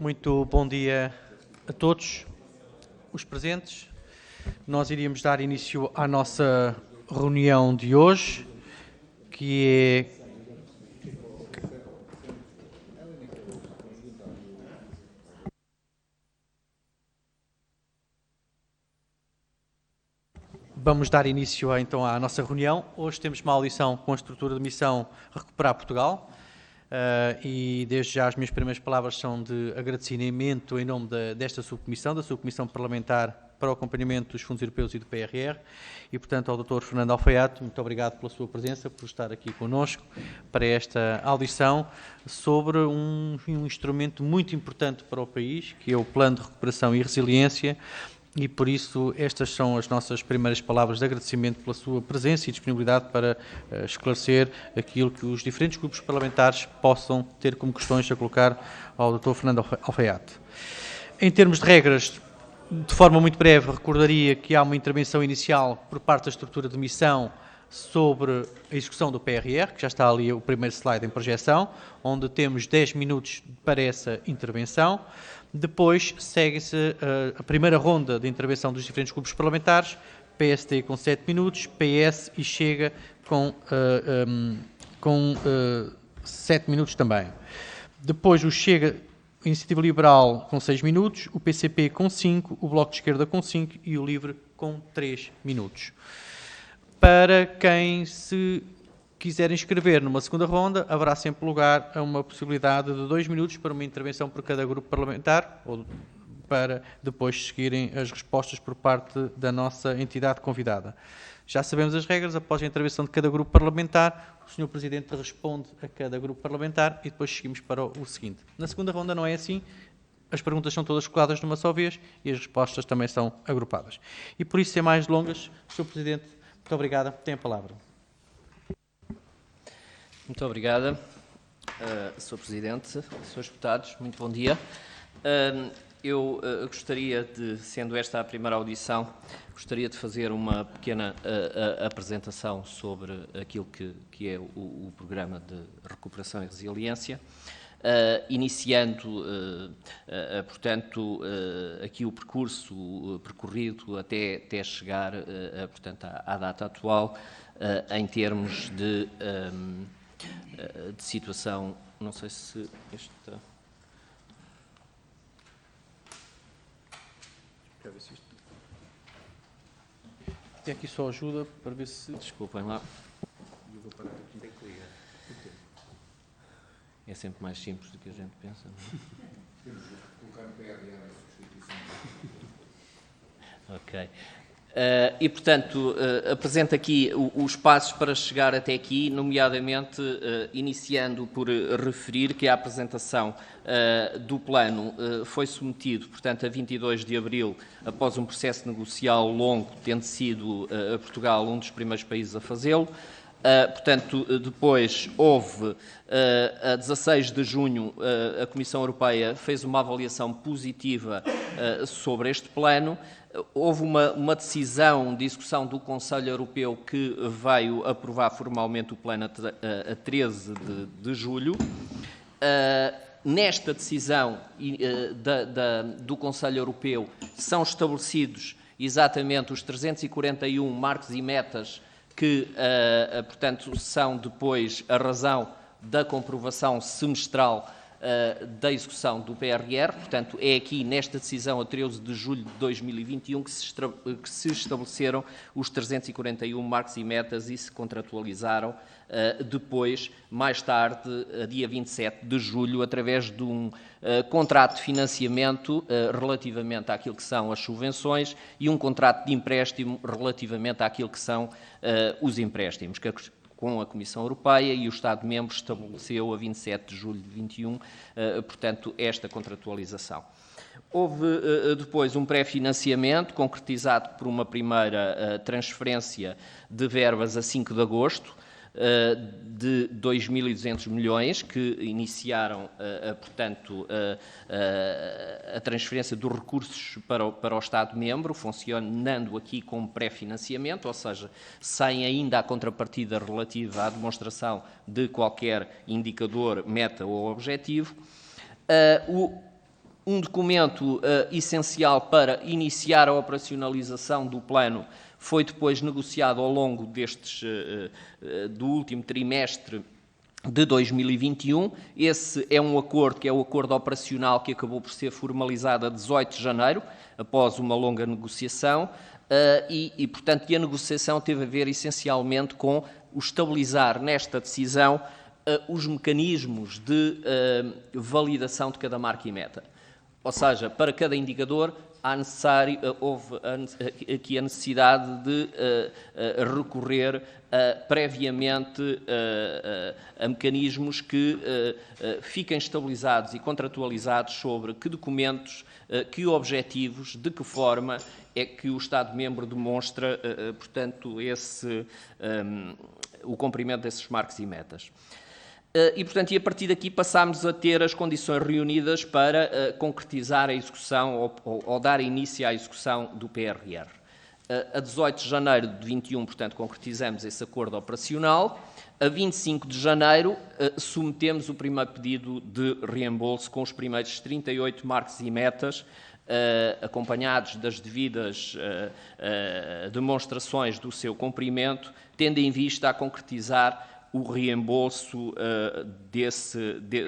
Muito bom dia a todos os presentes. Nós iríamos dar início à nossa reunião de hoje, que é... Vamos dar início então à nossa reunião. Hoje temos uma audição com a estrutura de missão Recuperar Portugal. E desde já as minhas primeiras palavras são de agradecimento em nome desta subcomissão, da subcomissão parlamentar para o acompanhamento dos fundos europeus e do PRR, e portanto ao Dr. Fernando Alfaiate, muito obrigado pela sua presença, por estar aqui connosco para esta audição sobre um instrumento muito importante para o país, que é o Plano de Recuperação e Resiliência. E por isso estas são as nossas primeiras palavras de agradecimento pela sua presença e disponibilidade para esclarecer aquilo que os diferentes grupos parlamentares possam ter como questões a colocar ao Dr. Fernando Alfaiate. Em termos de regras, de forma muito breve, recordaria que há uma intervenção inicial por parte da estrutura de missão sobre a execução do PRR, que já está ali o primeiro slide em projeção, onde temos 10 minutos para essa intervenção. Depois segue-se a primeira ronda de intervenção dos diferentes grupos parlamentares, PSD com 7 minutos, PS e Chega com 7 minutos também. Depois o Chega, Iniciativa Liberal com 6 minutos, o PCP com 5, o Bloco de Esquerda com 5 e o Livre com 3 minutos. Para quem se quiser inscrever numa segunda ronda, haverá sempre lugar a uma possibilidade de 2 minutos para uma intervenção por cada grupo parlamentar, ou para depois seguirem as respostas por parte da nossa entidade convidada. Já sabemos as regras, após a intervenção de cada grupo parlamentar, o Sr. Presidente responde a cada grupo parlamentar e depois seguimos para o seguinte. Na segunda ronda não é assim, as perguntas são todas colocadas numa só vez e as respostas também são agrupadas. E por isso, sem mais delongas, Sr. Presidente, muito obrigado, tem a palavra. Muito obrigada, Sr. Presidente, Srs. Deputados, muito bom dia. Eu gostaria de, sendo esta a primeira audição, gostaria de fazer uma pequena apresentação sobre aquilo que é o Programa de Recuperação e Resiliência, iniciando, portanto, aqui o percurso percorrido até chegar, portanto, à data atual, em termos de situação, não sei se esta... Quero ver se isto... Tem aqui só ajuda para ver se... Desculpem lá. É sempre mais simples do que a gente pensa, não é? Temos de colocar no PRR a substituição. Ok. E, portanto, apresento aqui os passos para chegar até aqui, nomeadamente iniciando por referir que a apresentação do plano foi submetido, portanto, a 22 de abril, após um processo negocial longo, tendo sido Portugal um dos primeiros países a fazê-lo. Portanto, depois houve, a 16 de junho, a Comissão Europeia fez uma avaliação positiva sobre este plano. Houve uma decisão de execução do Conselho Europeu que veio aprovar formalmente o plano a 13 de julho. Nesta decisão do Conselho Europeu são estabelecidos exatamente os 341 marcos e metas que, portanto, são depois a razão da comprovação semestral da execução do PRR. Portanto, é aqui nesta decisão, a 13 de julho de 2021, que se estabeleceram os 341 marcos e metas e se contratualizaram depois, mais tarde, a dia 27 de julho, através de um contrato de financiamento relativamente àquilo que são as subvenções e um contrato de empréstimo relativamente àquilo que são os empréstimos, com a Comissão Europeia, e o Estado-membro estabeleceu a 27 de julho de 2021, portanto, esta contratualização. Houve depois um pré-financiamento concretizado por uma primeira transferência de verbas a 5 de agosto, de 2.200 milhões, que iniciaram, portanto, a transferência dos recursos para o Estado-membro, funcionando aqui como pré-financiamento, ou seja, sem ainda a contrapartida relativa à demonstração de qualquer indicador, meta ou objetivo. Um documento essencial para iniciar a operacionalização do plano foi depois negociado ao longo do último trimestre de 2021. Esse é um acordo que é o acordo operacional que acabou por ser formalizado a 18 de janeiro, após uma longa negociação, e portanto, a negociação teve a ver essencialmente com o estabilizar nesta decisão os mecanismos de validação de cada marca e meta. Ou seja, para cada indicador houve aqui a necessidade de recorrer previamente a mecanismos que fiquem estabilizados e contratualizados sobre que documentos, que objetivos, de que forma é que o Estado-membro demonstra, portanto, o cumprimento desses marcos e metas. E, portanto, a partir daqui passámos a ter as condições reunidas para concretizar a execução ou dar início à execução do PRR. A 18 de janeiro de 21, portanto, concretizamos esse acordo operacional. A 25 de janeiro, submetemos o primeiro pedido de reembolso com os primeiros 38 marcos e metas, acompanhados das devidas demonstrações do seu cumprimento, tendo em vista a concretizar o reembolso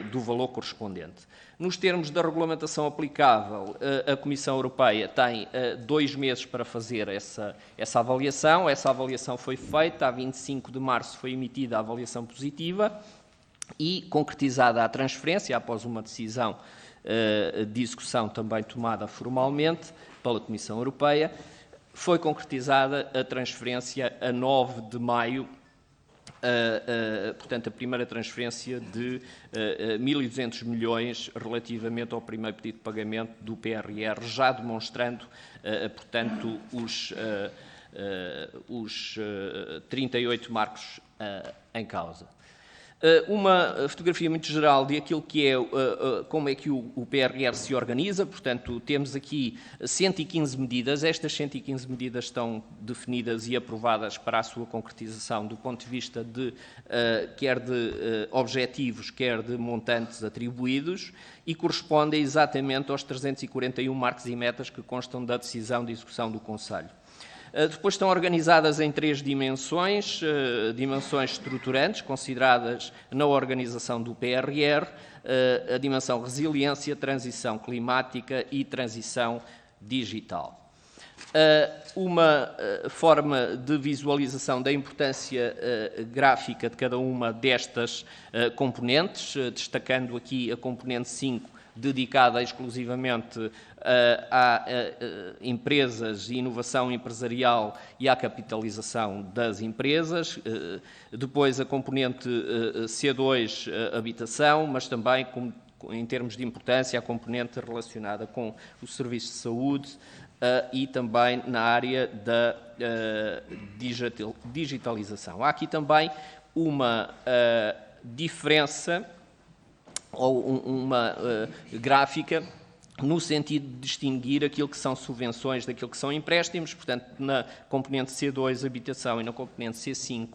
do valor correspondente. Nos termos da regulamentação aplicável, a Comissão Europeia tem 2 meses para fazer essa avaliação. Essa avaliação foi feita, a 25 de março foi emitida a avaliação positiva e concretizada a transferência, após uma decisão de execução também tomada formalmente pela Comissão Europeia, foi concretizada a transferência a 9 de maio, portanto, a primeira transferência de 1.200 milhões relativamente ao primeiro pedido de pagamento do PRR, já demonstrando, portanto, os 38 marcos em causa. Uma fotografia muito geral de aquilo que é, como é que o PRR se organiza. Portanto, temos aqui 115 medidas. Estas 115 medidas estão definidas e aprovadas para a sua concretização do ponto de vista quer de objetivos, quer de montantes atribuídos, e correspondem exatamente aos 341 marcos e metas que constam da decisão de execução do Conselho. Depois estão organizadas em 3 dimensões, dimensões estruturantes, consideradas na organização do PRR, a dimensão resiliência, transição climática e transição digital. Uma forma de visualização da importância gráfica de cada uma destas componentes, destacando aqui a componente 5, dedicada exclusivamente a empresas e inovação empresarial e à capitalização das empresas. Depois a componente C2, habitação, mas também, em termos de importância, a componente relacionada com o serviço de saúde e também na área da digitalização. Há aqui também uma diferença ou uma gráfica no sentido de distinguir aquilo que são subvenções daquilo que são empréstimos. Portanto, na componente C2, habitação, e na componente C5,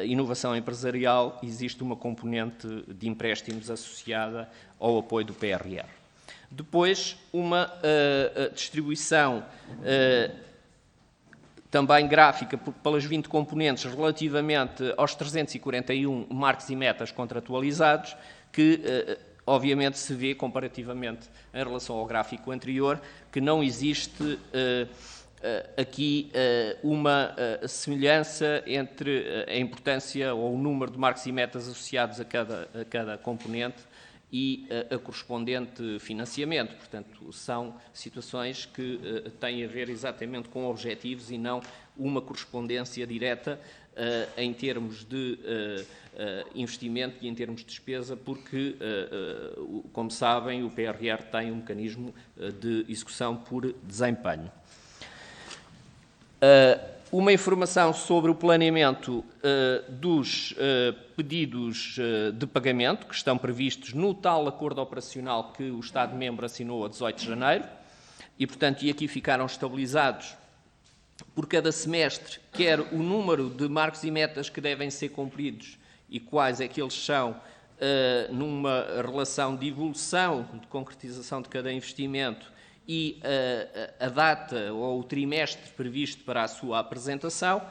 inovação empresarial, existe uma componente de empréstimos associada ao apoio do PRR. Depois, uma distribuição também gráfica pelas 20 componentes relativamente aos 341 marcos e metas contratualizados, que obviamente se vê comparativamente em relação ao gráfico anterior, que não existe aqui uma semelhança entre a importância ou o número de marcos e metas associados a cada componente e a correspondente financiamento. Portanto, são situações que têm a ver exatamente com objetivos e não uma correspondência direta em termos de investimento e em termos de despesa, porque, como sabem, o PRR tem um mecanismo de execução por desempenho. Uma informação sobre o planeamento dos pedidos de pagamento que estão previstos no tal acordo operacional que o Estado-membro assinou a 18 de janeiro e, portanto, aqui ficaram estabilizados por cada semestre, quer o número de marcos e metas que devem ser cumpridos e quais é que eles são numa relação de evolução, de concretização de cada investimento e a data ou o trimestre previsto para a sua apresentação.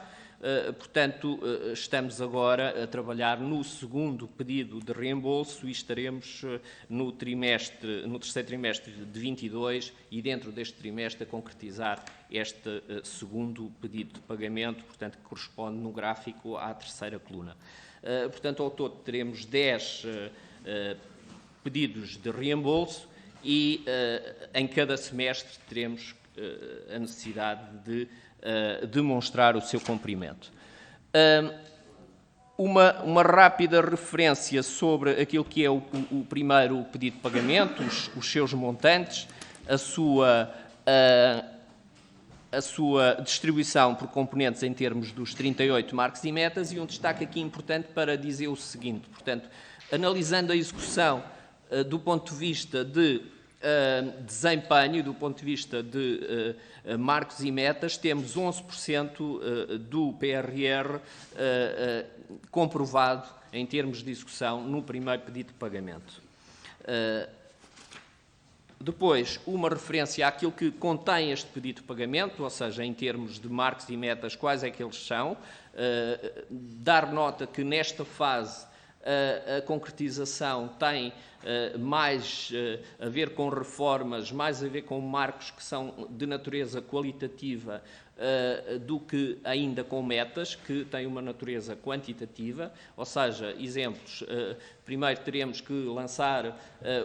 Portanto, estamos agora a trabalhar no segundo pedido de reembolso e estaremos no terceiro trimestre de 22 e dentro deste trimestre a concretizar este segundo pedido de pagamento, portanto, que corresponde no gráfico à terceira coluna. Portanto, ao todo teremos 10 pedidos de reembolso e em cada semestre teremos a necessidade de demonstrar o seu cumprimento. Uma rápida referência sobre aquilo que é o primeiro pedido de pagamento, os seus montantes, a sua distribuição por componentes em termos dos 38 marcos e metas, e um destaque aqui importante para dizer o seguinte, portanto, analisando a execução do ponto de vista de desempenho, do ponto de vista de marcos e metas, temos 11% do PRR comprovado em termos de execução no primeiro pedido de pagamento. Depois, uma referência àquilo que contém este pedido de pagamento, ou seja, em termos de marcos e metas, quais é que eles são. Dar nota que nesta fase a concretização tem mais a ver com reformas, mais a ver com marcos que são de natureza qualitativa do que ainda com metas, que têm uma natureza quantitativa, ou seja, exemplos, primeiro teremos que lançar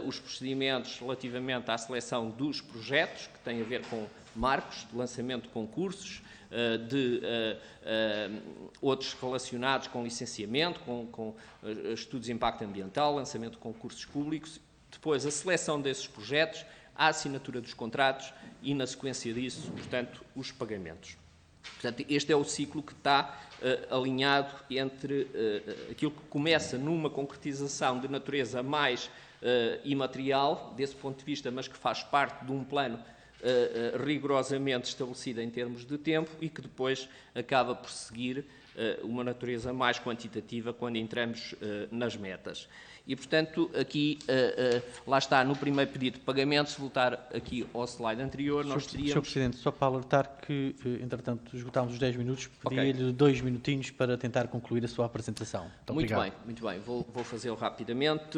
os procedimentos relativamente à seleção dos projetos, que têm a ver com marcos de lançamento de concursos, de outros relacionados com licenciamento, com estudos de impacto ambiental, lançamento de concursos públicos, depois a seleção desses projetos, a assinatura dos contratos e, na sequência disso, portanto, os pagamentos. Portanto, este é o ciclo que está alinhado entre aquilo que começa numa concretização de natureza mais imaterial, desse ponto de vista, mas que faz parte de um plano rigorosamente estabelecida em termos de tempo e que depois acaba por seguir uma natureza mais quantitativa quando entramos nas metas. E, portanto, aqui, lá está, no primeiro pedido de pagamento, se voltar aqui ao slide anterior, nós teríamos... Sr. Presidente, só para alertar que, entretanto, esgotámos os 10 minutos, pedia-lhe 2 minutinhos para tentar concluir a sua apresentação. Muito bem. Vou fazê-lo rapidamente,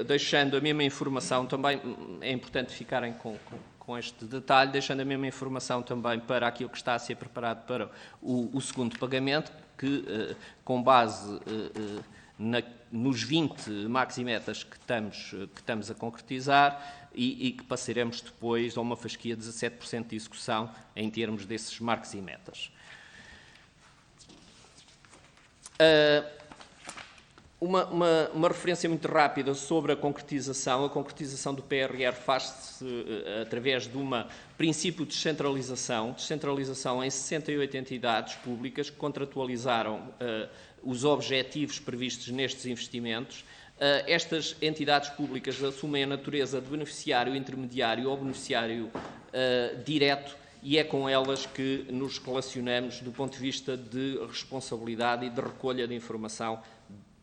deixando a mesma informação também, é importante ficarem com este detalhe, deixando a mesma informação também para aquilo que está a ser preparado para o segundo pagamento, que com base nos 20 marcos e metas que estamos a concretizar e que passaremos depois a uma fasquia de 17% de execução em termos desses marcos e metas. Uma referência muito rápida sobre a concretização. A concretização do PRR faz-se através de um princípio de descentralização em 68 entidades públicas que contratualizaram os objetivos previstos nestes investimentos. Estas entidades públicas assumem a natureza de beneficiário intermediário ou beneficiário direto, e é com elas que nos relacionamos do ponto de vista de responsabilidade e de recolha de informação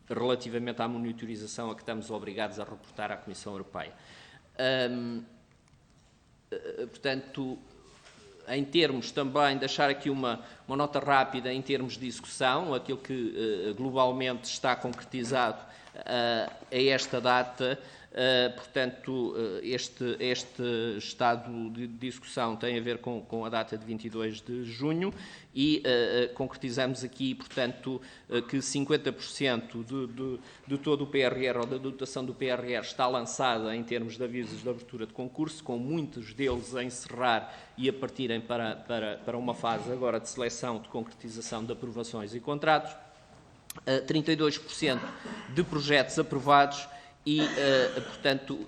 relativamente à monitorização a que estamos obrigados a reportar à Comissão Europeia. Portanto, em termos também, deixar aqui uma nota rápida em termos de execução, aquilo que globalmente está concretizado a esta data. Portanto, este estado de execução tem a ver com a data de 22 de junho e concretizamos aqui, portanto, que 50% de todo o PRR ou da dotação do PRR está lançada em termos de avisos de abertura de concurso, com muitos deles a encerrar e a partirem para uma fase agora de seleção, de concretização de aprovações e contratos. 32% de projetos aprovados e, portanto,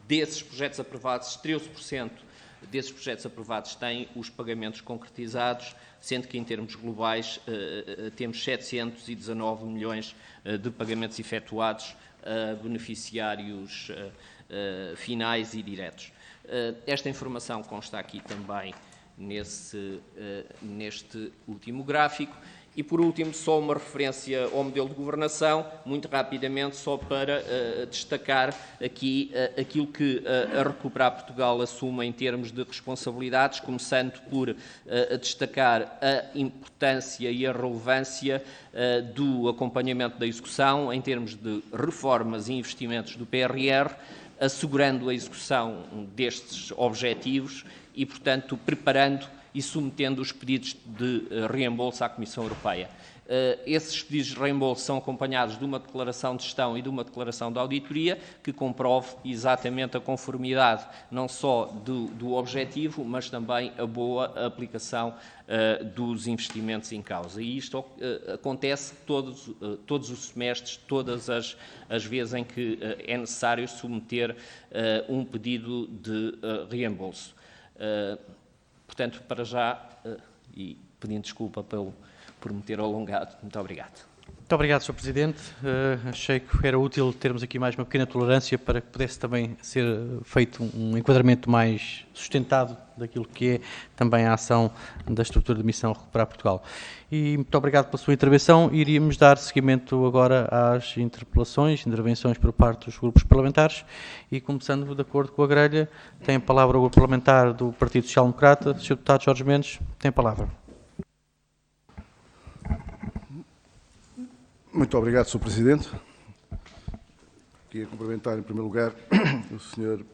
desses projetos aprovados, 13% desses projetos aprovados têm os pagamentos concretizados, sendo que, em termos globais, temos 719 milhões de pagamentos efetuados a beneficiários finais e diretos. Esta informação consta aqui também neste último gráfico E, por último, só uma referência ao modelo de governação, muito rapidamente, só para destacar aqui aquilo que a Recuperar Portugal assume em termos de responsabilidades, começando por destacar a importância e a relevância do acompanhamento da execução em termos de reformas e investimentos do PRR, assegurando a execução destes objetivos e, portanto, preparando e submetendo os pedidos de reembolso à Comissão Europeia. Esses pedidos de reembolso são acompanhados de uma declaração de gestão e de uma declaração de auditoria que comprove exatamente a conformidade não só do objetivo, mas também a boa aplicação dos investimentos em causa. E isto acontece todos os semestres, todas as vezes em que é necessário submeter um pedido de reembolso. Portanto, para já, e pedindo desculpa por me ter alongado, muito obrigado. Muito obrigado, Sr. Presidente. Achei que era útil termos aqui mais uma pequena tolerância para que pudesse também ser feito um enquadramento mais sustentado daquilo que é também a ação da estrutura de missão Recuperar Portugal. E muito obrigado pela sua intervenção. Iríamos dar seguimento agora às intervenções por parte dos grupos parlamentares e, começando de acordo com a grelha, tem a palavra o grupo parlamentar do Partido Social Democrata, Sr. Deputado Jorge Mendes, tem a palavra. Muito obrigado, Sr. Presidente. Queria cumprimentar, em primeiro lugar, o Sr.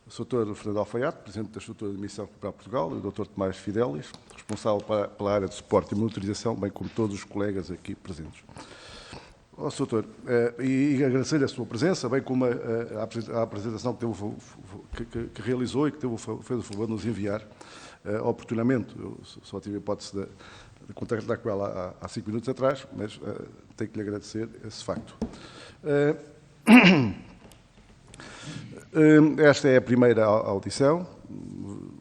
Dr. Fernando Alfaiate, Presidente da Estrutura de Missão Recuperar Portugal, e o Dr. Tomás Fidelis, responsável pela área de suporte e monitorização, bem como todos os colegas aqui presentes. Sr. Doutor, e agradecer-lhe a sua presença, bem como a apresentação que realizou e que fez o favor de nos enviar oportunamente. Eu só tive a hipótese de contactar com ela há 5 minutos atrás, mas tenho que lhe agradecer esse facto. Esta é a primeira audição,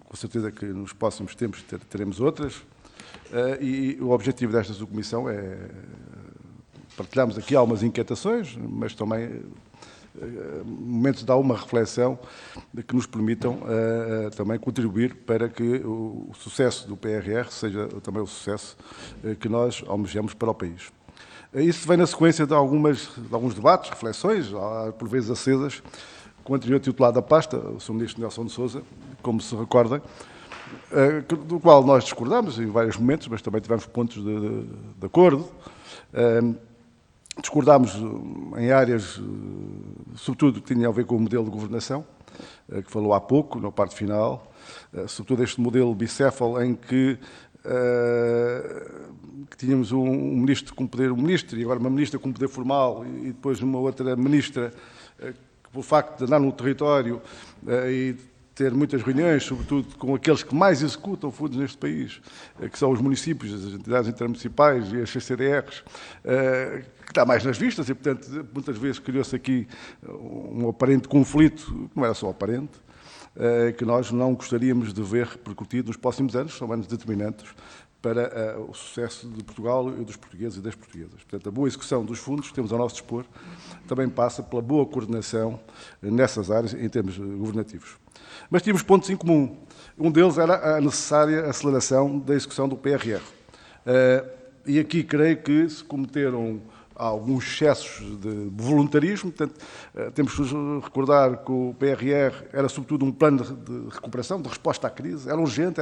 com certeza que nos próximos tempos teremos outras, e o objetivo desta subcomissão é partilharmos aqui algumas inquietações, mas também momentos de alguma reflexão que nos permitam também contribuir para que o sucesso do PRR seja também o sucesso que nós almejamos para o país. Isso vem na sequência de alguns debates, reflexões, por vezes acesas, com o anterior titular da pasta, o Sr. Ministro Nelson de Sousa, como se recorda, do qual nós discordamos em vários momentos, mas também tivemos pontos de acordo. Discordámos em áreas, sobretudo, que tinham a ver com o modelo de governação, que falou há pouco, na parte final, sobretudo este modelo bicéfalo em que tínhamos um ministro com poder, e agora uma ministra com poder formal, e depois uma outra ministra que, pelo facto de andar no território e ter muitas reuniões, sobretudo com aqueles que mais executam fundos neste país, que são os municípios, as entidades intermunicipais e as CCDRs, que está mais nas vistas e, portanto, muitas vezes criou-se aqui um aparente conflito, que não era só aparente, que nós não gostaríamos de ver repercutido nos próximos anos, são anos determinantes para o sucesso de Portugal e dos portugueses e das portuguesas. Portanto, a boa execução dos fundos que temos ao nosso dispor também passa pela boa coordenação nessas áreas em termos governativos. Mas tínhamos pontos em comum. Um deles era a necessária aceleração da execução do PRR. E aqui creio que se cometeram alguns excessos de voluntarismo. Portanto, temos que recordar que o PRR era sobretudo um plano de recuperação, de resposta à crise. Era urgente.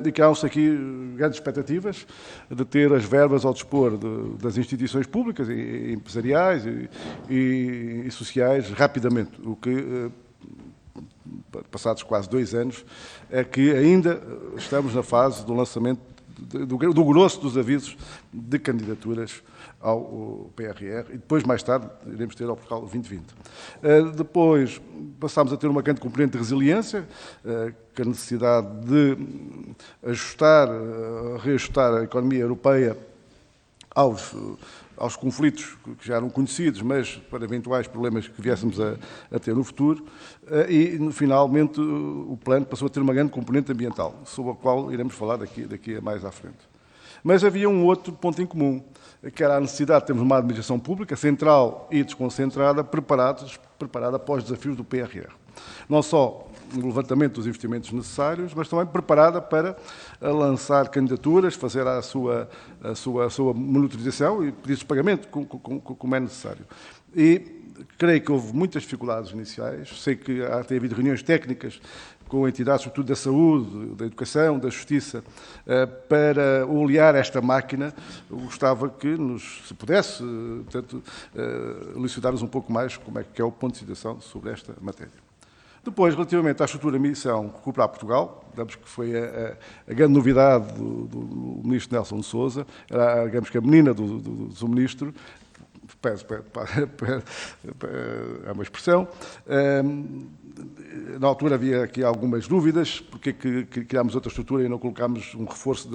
E criaram-se aqui grandes expectativas de ter as verbas ao dispor das instituições públicas, e empresariais e sociais rapidamente, o que, passados quase 2 anos, é que ainda estamos na fase do lançamento do grosso dos avisos de candidaturas ao PRR e depois, mais tarde, iremos ter ao Portugal 2020. Depois passámos a ter uma grande componente de resiliência, com a necessidade de reajustar a economia europeia aos conflitos que já eram conhecidos, mas para eventuais problemas que viéssemos a ter no futuro. E, finalmente, o plano passou a ter uma grande componente ambiental, sobre a qual iremos falar daqui a mais à frente. Mas havia um outro ponto em comum, que era a necessidade de termos uma administração pública central e desconcentrada preparada para os desafios do PRR. Não só no levantamento dos investimentos necessários, mas também preparada para lançar candidaturas, fazer a sua monitorização e pedidos de pagamento, como é necessário. E creio que houve muitas dificuldades iniciais, sei que tem havido reuniões técnicas com entidades, sobretudo da saúde, da educação, da justiça, para olear esta máquina. Eu gostava que se pudesse, portanto, elucidar-nos um pouco mais como é que é o ponto de situação sobre esta matéria. Depois, relativamente à estrutura missão Recuperar Portugal, digamos que foi a grande novidade do ministro Nelson de Sousa, era, digamos que a menina do seu ministro, é uma expressão. Na altura havia aqui algumas dúvidas, porque que criámos outra estrutura e não colocámos um reforço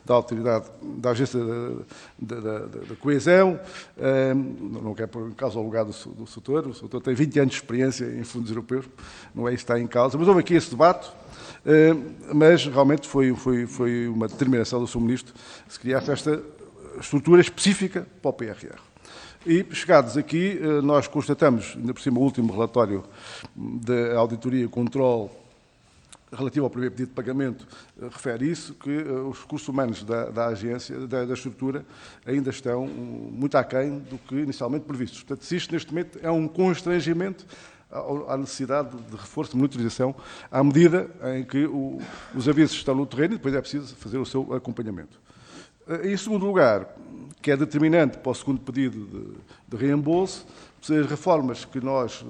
da autoridade, da agência da coesão. Não quer pôr em causa o lugar do Soutor. O Soutor tem 20 anos de experiência em fundos europeus, não é isso que está em causa. Mas houve aqui esse debate, mas realmente foi uma determinação do seu ministro se criasse esta estrutura específica para o PRR. E, chegados aqui, nós constatamos, ainda por cima, o último relatório da Auditoria e Controle relativo ao primeiro pedido de pagamento refere isso, que os recursos humanos da agência, da estrutura, ainda estão muito aquém do que inicialmente previstos. Portanto, se isto, neste momento, é um constrangimento à necessidade de reforço de monitorização, à medida em que os avisos estão no terreno e depois é preciso fazer o seu acompanhamento. Em segundo lugar, que é determinante para o segundo pedido de reembolso, as reformas que nós,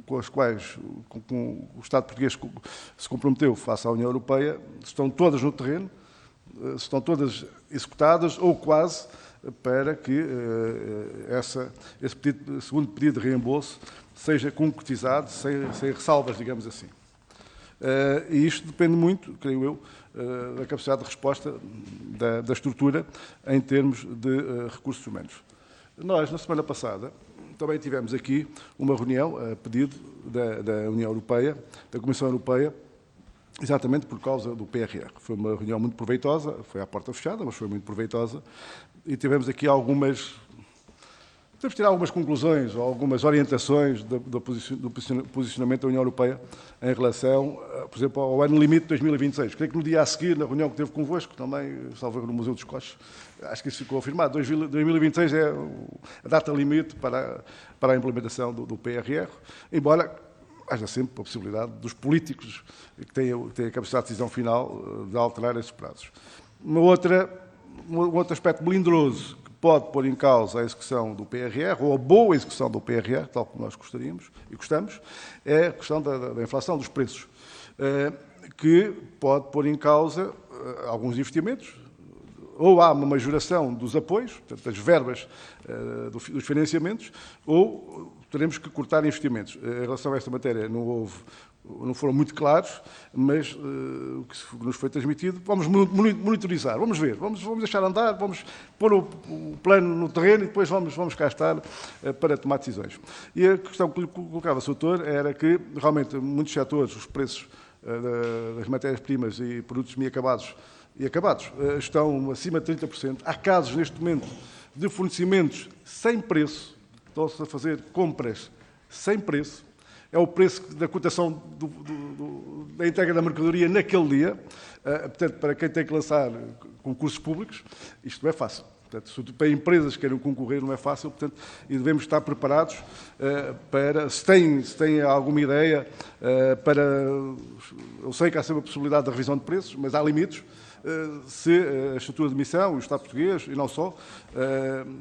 com as quais o Estado português se comprometeu face à União Europeia, estão todas no terreno, estão todas executadas ou quase, para que esse segundo pedido de reembolso seja concretizado sem ressalvas, digamos assim. E isto depende muito, creio eu, da capacidade de resposta da estrutura em termos de recursos humanos. Nós, na semana passada, também tivemos aqui uma reunião a pedido da União Europeia, da Comissão Europeia, exatamente por causa do PRR. Foi uma reunião muito proveitosa, foi à porta fechada, mas foi muito proveitosa, e tivemos aqui podemos tirar algumas conclusões ou algumas orientações do posicionamento da União Europeia em relação, por exemplo, ao ano limite de 2026. Creio que no dia a seguir, na reunião que teve convosco, também, salvo no Museu dos Coches, acho que isso ficou afirmado. 2026 é a data limite para a implementação do PRR, embora haja sempre a possibilidade dos políticos que têm a capacidade de decisão final de alterar esses prazos. Um outro aspecto melindroso pode pôr em causa a execução do PRR, ou a boa execução do PRR, tal como nós gostaríamos e gostamos, é a questão da inflação dos preços, que pode pôr em causa alguns investimentos, ou há uma majoração dos apoios, portanto, das verbas dos financiamentos, ou teremos que cortar investimentos. Em relação a esta matéria não foram muito claros, mas o que nos foi transmitido, vamos monitorizar, vamos ver, vamos deixar andar, vamos pôr o plano no terreno e depois vamos cá estar para tomar decisões. E a questão que colocava o Soutor era que, realmente, muitos setores, os preços das matérias-primas e produtos semi-acabados e acabados estão acima de 30%. Há casos, neste momento, de fornecimentos sem preço, estão-se a fazer compras sem preço, é o preço da cotação da entrega da mercadoria naquele dia. Portanto, para quem tem que lançar concursos públicos, isto não é fácil. Portanto, para empresas que queiram concorrer, não é fácil, portanto, e devemos estar preparados para, se têm alguma ideia, eu sei que há sempre a possibilidade da revisão de preços, mas há limites. Se a estrutura de missão, o Estado português e não só,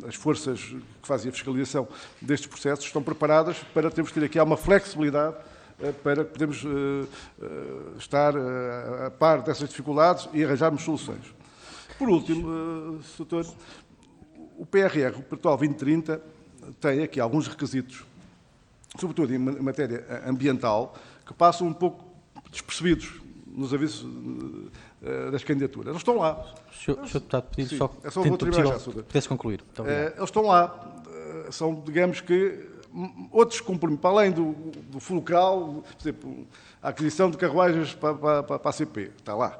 as forças que fazem a fiscalização destes processos estão preparadas para termos que ter aqui uma flexibilidade para podermos estar a par dessas dificuldades e arranjarmos soluções. Por último, Soutor, o PRR, o Portugal 2030, tem aqui alguns requisitos, sobretudo em matéria ambiental, que passam um pouco despercebidos nos avisos das candidaturas. Eles estão lá. Sr. Deputado, pedido só que vou terminar já, pudesse concluir. Eles estão lá. São, digamos que, outros compromissos, para além do fulcral, por exemplo, a aquisição de carruagens para a CP, está lá,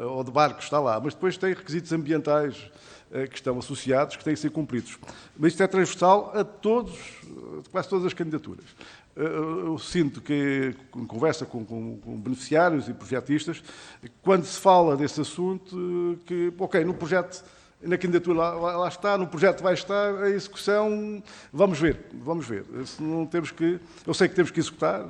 ou de barcos, está lá, mas depois tem requisitos ambientais que estão associados, que têm que ser cumpridos. Mas isto é transversal a todos quase todas as candidaturas. Eu sinto que, em conversa com beneficiários e projetistas, quando se fala desse assunto, que, ok, no projeto, na candidatura lá está, no projeto vai estar, a execução, vamos ver. Não temos que, eu sei que temos que executar,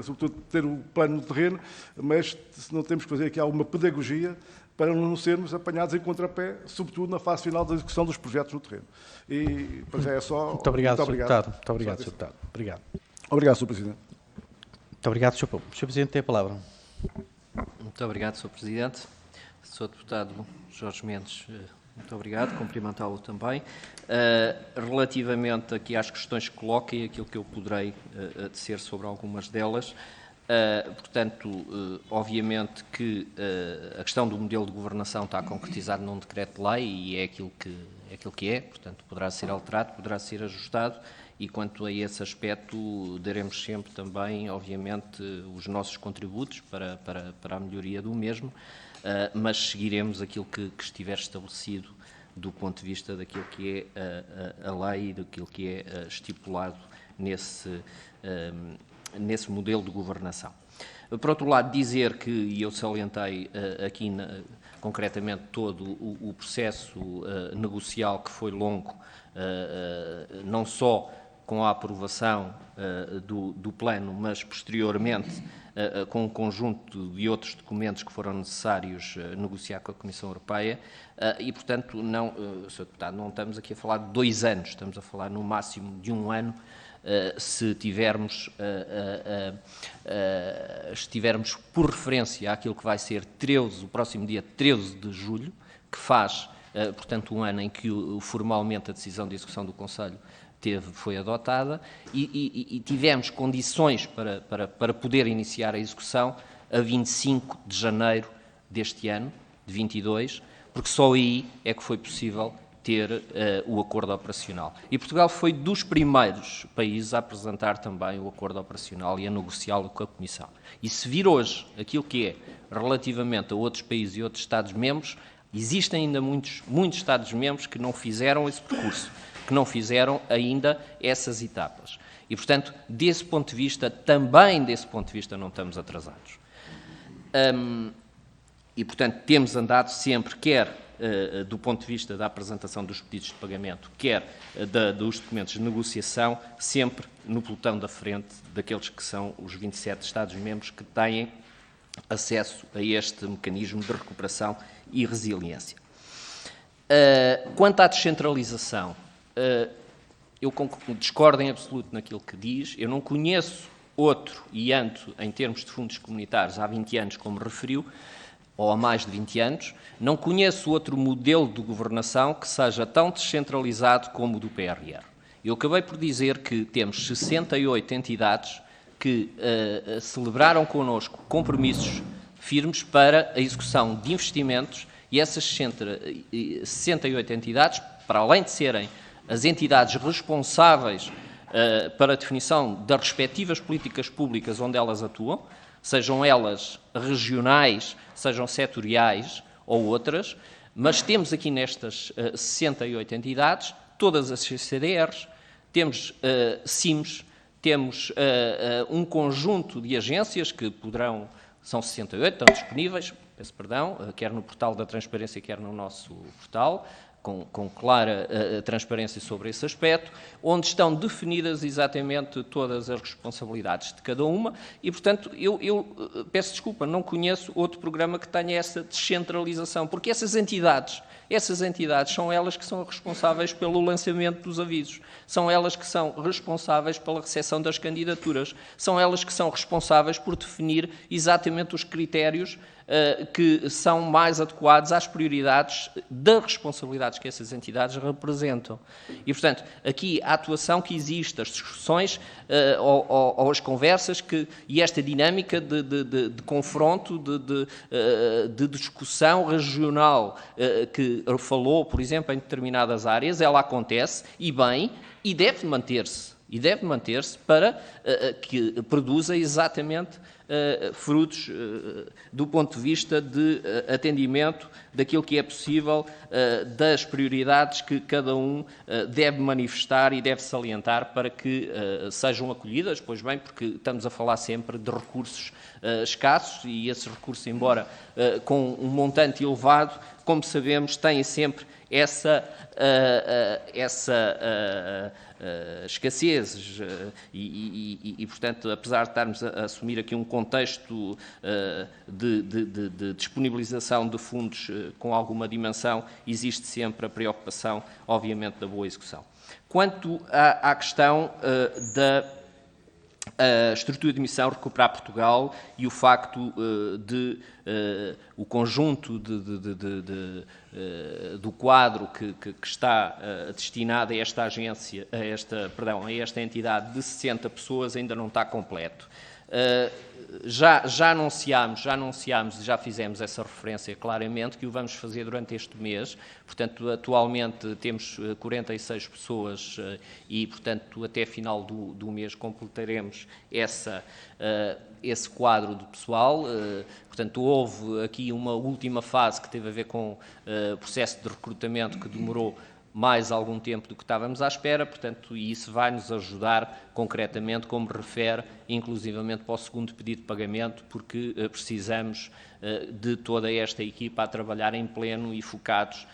sobretudo ter o plano no terreno, mas se não temos que fazer aqui alguma pedagogia para não sermos apanhados em contrapé, sobretudo na fase final da execução dos projetos no terreno. E, para já é só... Muito obrigado, Sr. Deputado. Muito obrigado, Sr. Deputado. Obrigado. Obrigado, Sr. Presidente. Muito obrigado, Sr. Presidente, tem a palavra. Muito obrigado, Sr. Presidente. Sr. Deputado Jorge Mendes, muito obrigado, cumprimentá-lo também. Relativamente aqui às questões que coloca e aquilo que eu poderei tecer sobre algumas delas, portanto, obviamente que a questão do modelo de governação está concretizado num decreto-lei e é aquilo que é, portanto, poderá ser alterado, poderá ser ajustado e quanto a esse aspecto daremos sempre também, obviamente, os nossos contributos para a melhoria do mesmo, mas seguiremos aquilo que estiver estabelecido do ponto de vista daquilo que é a lei e daquilo que é estipulado nesse modelo de governação. Por outro lado, dizer que, e eu salientei aqui concretamente todo o processo negocial que foi longo, não só com a aprovação do plano, mas posteriormente com um conjunto de outros documentos que foram necessários negociar com a Comissão Europeia e, portanto, Sr. Deputado, não estamos aqui a falar de 2 anos, estamos a falar no máximo de 1 ano, se tivermos por referência àquilo que vai ser o próximo dia 13 de julho, que faz, portanto, 1 ano em que formalmente a decisão de execução do Conselho foi adotada e tivemos condições para poder iniciar a execução a 25 de janeiro deste ano, de 22, porque só aí é que foi possível ter o acordo operacional. E Portugal foi dos primeiros países a apresentar também o acordo operacional e a negociá-lo com a Comissão. E se vir hoje aquilo que é relativamente a outros países e outros Estados-membros, existem ainda muitos Estados-membros que não fizeram esse percurso, que não fizeram ainda essas etapas. E, portanto, também desse ponto de vista, não estamos atrasados. E, portanto, temos andado sempre, quer do ponto de vista da apresentação dos pedidos de pagamento, quer dos documentos de negociação, sempre no pelotão da frente daqueles que são os 27 Estados-membros que têm acesso a este mecanismo de recuperação e resiliência. Quanto à descentralização, eu discordo em absoluto naquilo que diz. Eu não conheço outro, e ando em termos de fundos comunitários há 20 anos, como referiu, ou há mais de 20 anos, não conheço outro modelo de governação que seja tão descentralizado como o do PRR. Eu acabei por dizer que temos 68 entidades que celebraram connosco compromissos firmes para a execução de investimentos e essas 68 entidades, para além de serem as entidades responsáveis para a definição das respectivas políticas públicas onde elas atuam, sejam elas regionais, sejam setoriais ou outras, mas temos aqui nestas 68 entidades todas as CCDRs, temos CIMs, temos um conjunto de agências que são 68, estão disponíveis, peço perdão, quer no portal da transparência, quer no nosso portal, com clara transparência sobre esse aspecto, onde estão definidas exatamente todas as responsabilidades de cada uma e, portanto, eu peço desculpa, não conheço outro programa que tenha essa descentralização, porque essas entidades são elas que são responsáveis pelo lançamento dos avisos, são elas que são responsáveis pela recepção das candidaturas, são elas que são responsáveis por definir exatamente os critérios que são mais adequados às prioridades das responsabilidades que essas entidades representam. E, portanto, aqui a atuação que existe, as discussões ou as conversas e esta dinâmica de confronto, de discussão regional que falou, por exemplo, em determinadas áreas, ela acontece e bem, e deve manter-se para que produza exatamente frutos do ponto de vista de atendimento daquilo que é possível, das prioridades que cada um deve manifestar e deve salientar para que sejam acolhidas, pois bem, porque estamos a falar sempre de recursos escassos e esses recursos, embora com um montante elevado, como sabemos, têm sempre essa escassez e, portanto, apesar de estarmos a assumir aqui um contexto de disponibilização de fundos com alguma dimensão, existe sempre a preocupação, obviamente, da boa execução. Quanto à questão da estrutura de missão Recuperar Portugal e o facto de o conjunto do quadro que está destinado a esta agência, a esta entidade de 60 pessoas ainda não está completo. Já anunciámos, já fizemos essa referência claramente, que o vamos fazer durante este mês. Portanto, atualmente temos 46 pessoas e, portanto, até final do mês completaremos esse quadro de pessoal. Portanto, houve aqui uma última fase que teve a ver com o processo de recrutamento que demorou mais algum tempo do que estávamos à espera, portanto, e isso vai nos ajudar concretamente, como refere, inclusivamente para o segundo pedido de pagamento, porque precisamos de toda esta equipa a trabalhar em pleno e focados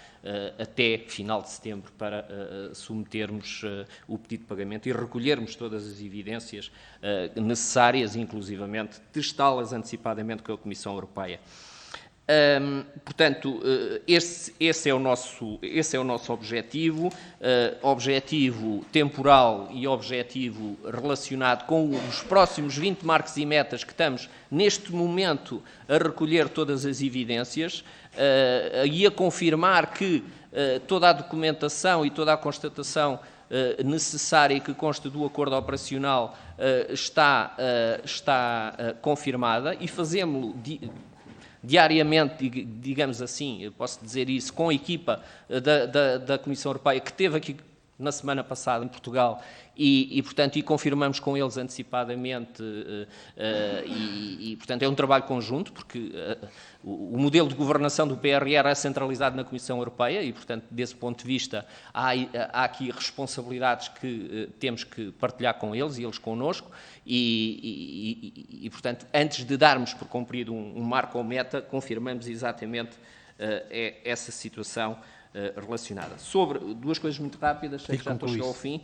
até final de setembro para submetermos o pedido de pagamento e recolhermos todas as evidências necessárias, inclusivamente testá-las antecipadamente com a Comissão Europeia. Portanto, esse é o nosso objetivo, objetivo temporal e objetivo relacionado com os próximos 20 marcos e metas que estamos, neste momento, a recolher todas as evidências e a confirmar que toda a documentação e toda a constatação necessária e que consta do acordo operacional está confirmada e fazemos-lo diariamente, digamos assim, eu posso dizer isso, com a equipa da Comissão Europeia, que esteve aqui na semana passada em Portugal e portanto, confirmamos com eles antecipadamente portanto, é um trabalho conjunto, porque o modelo de governação do PRR é centralizado na Comissão Europeia e, portanto, desse ponto de vista, há aqui responsabilidades que temos que partilhar com eles e eles connosco e portanto, antes de darmos por cumprido um marco ou meta, confirmamos exatamente essa situação relacionada. Sobre duas coisas muito rápidas, sei que já estou a chegar ao fim.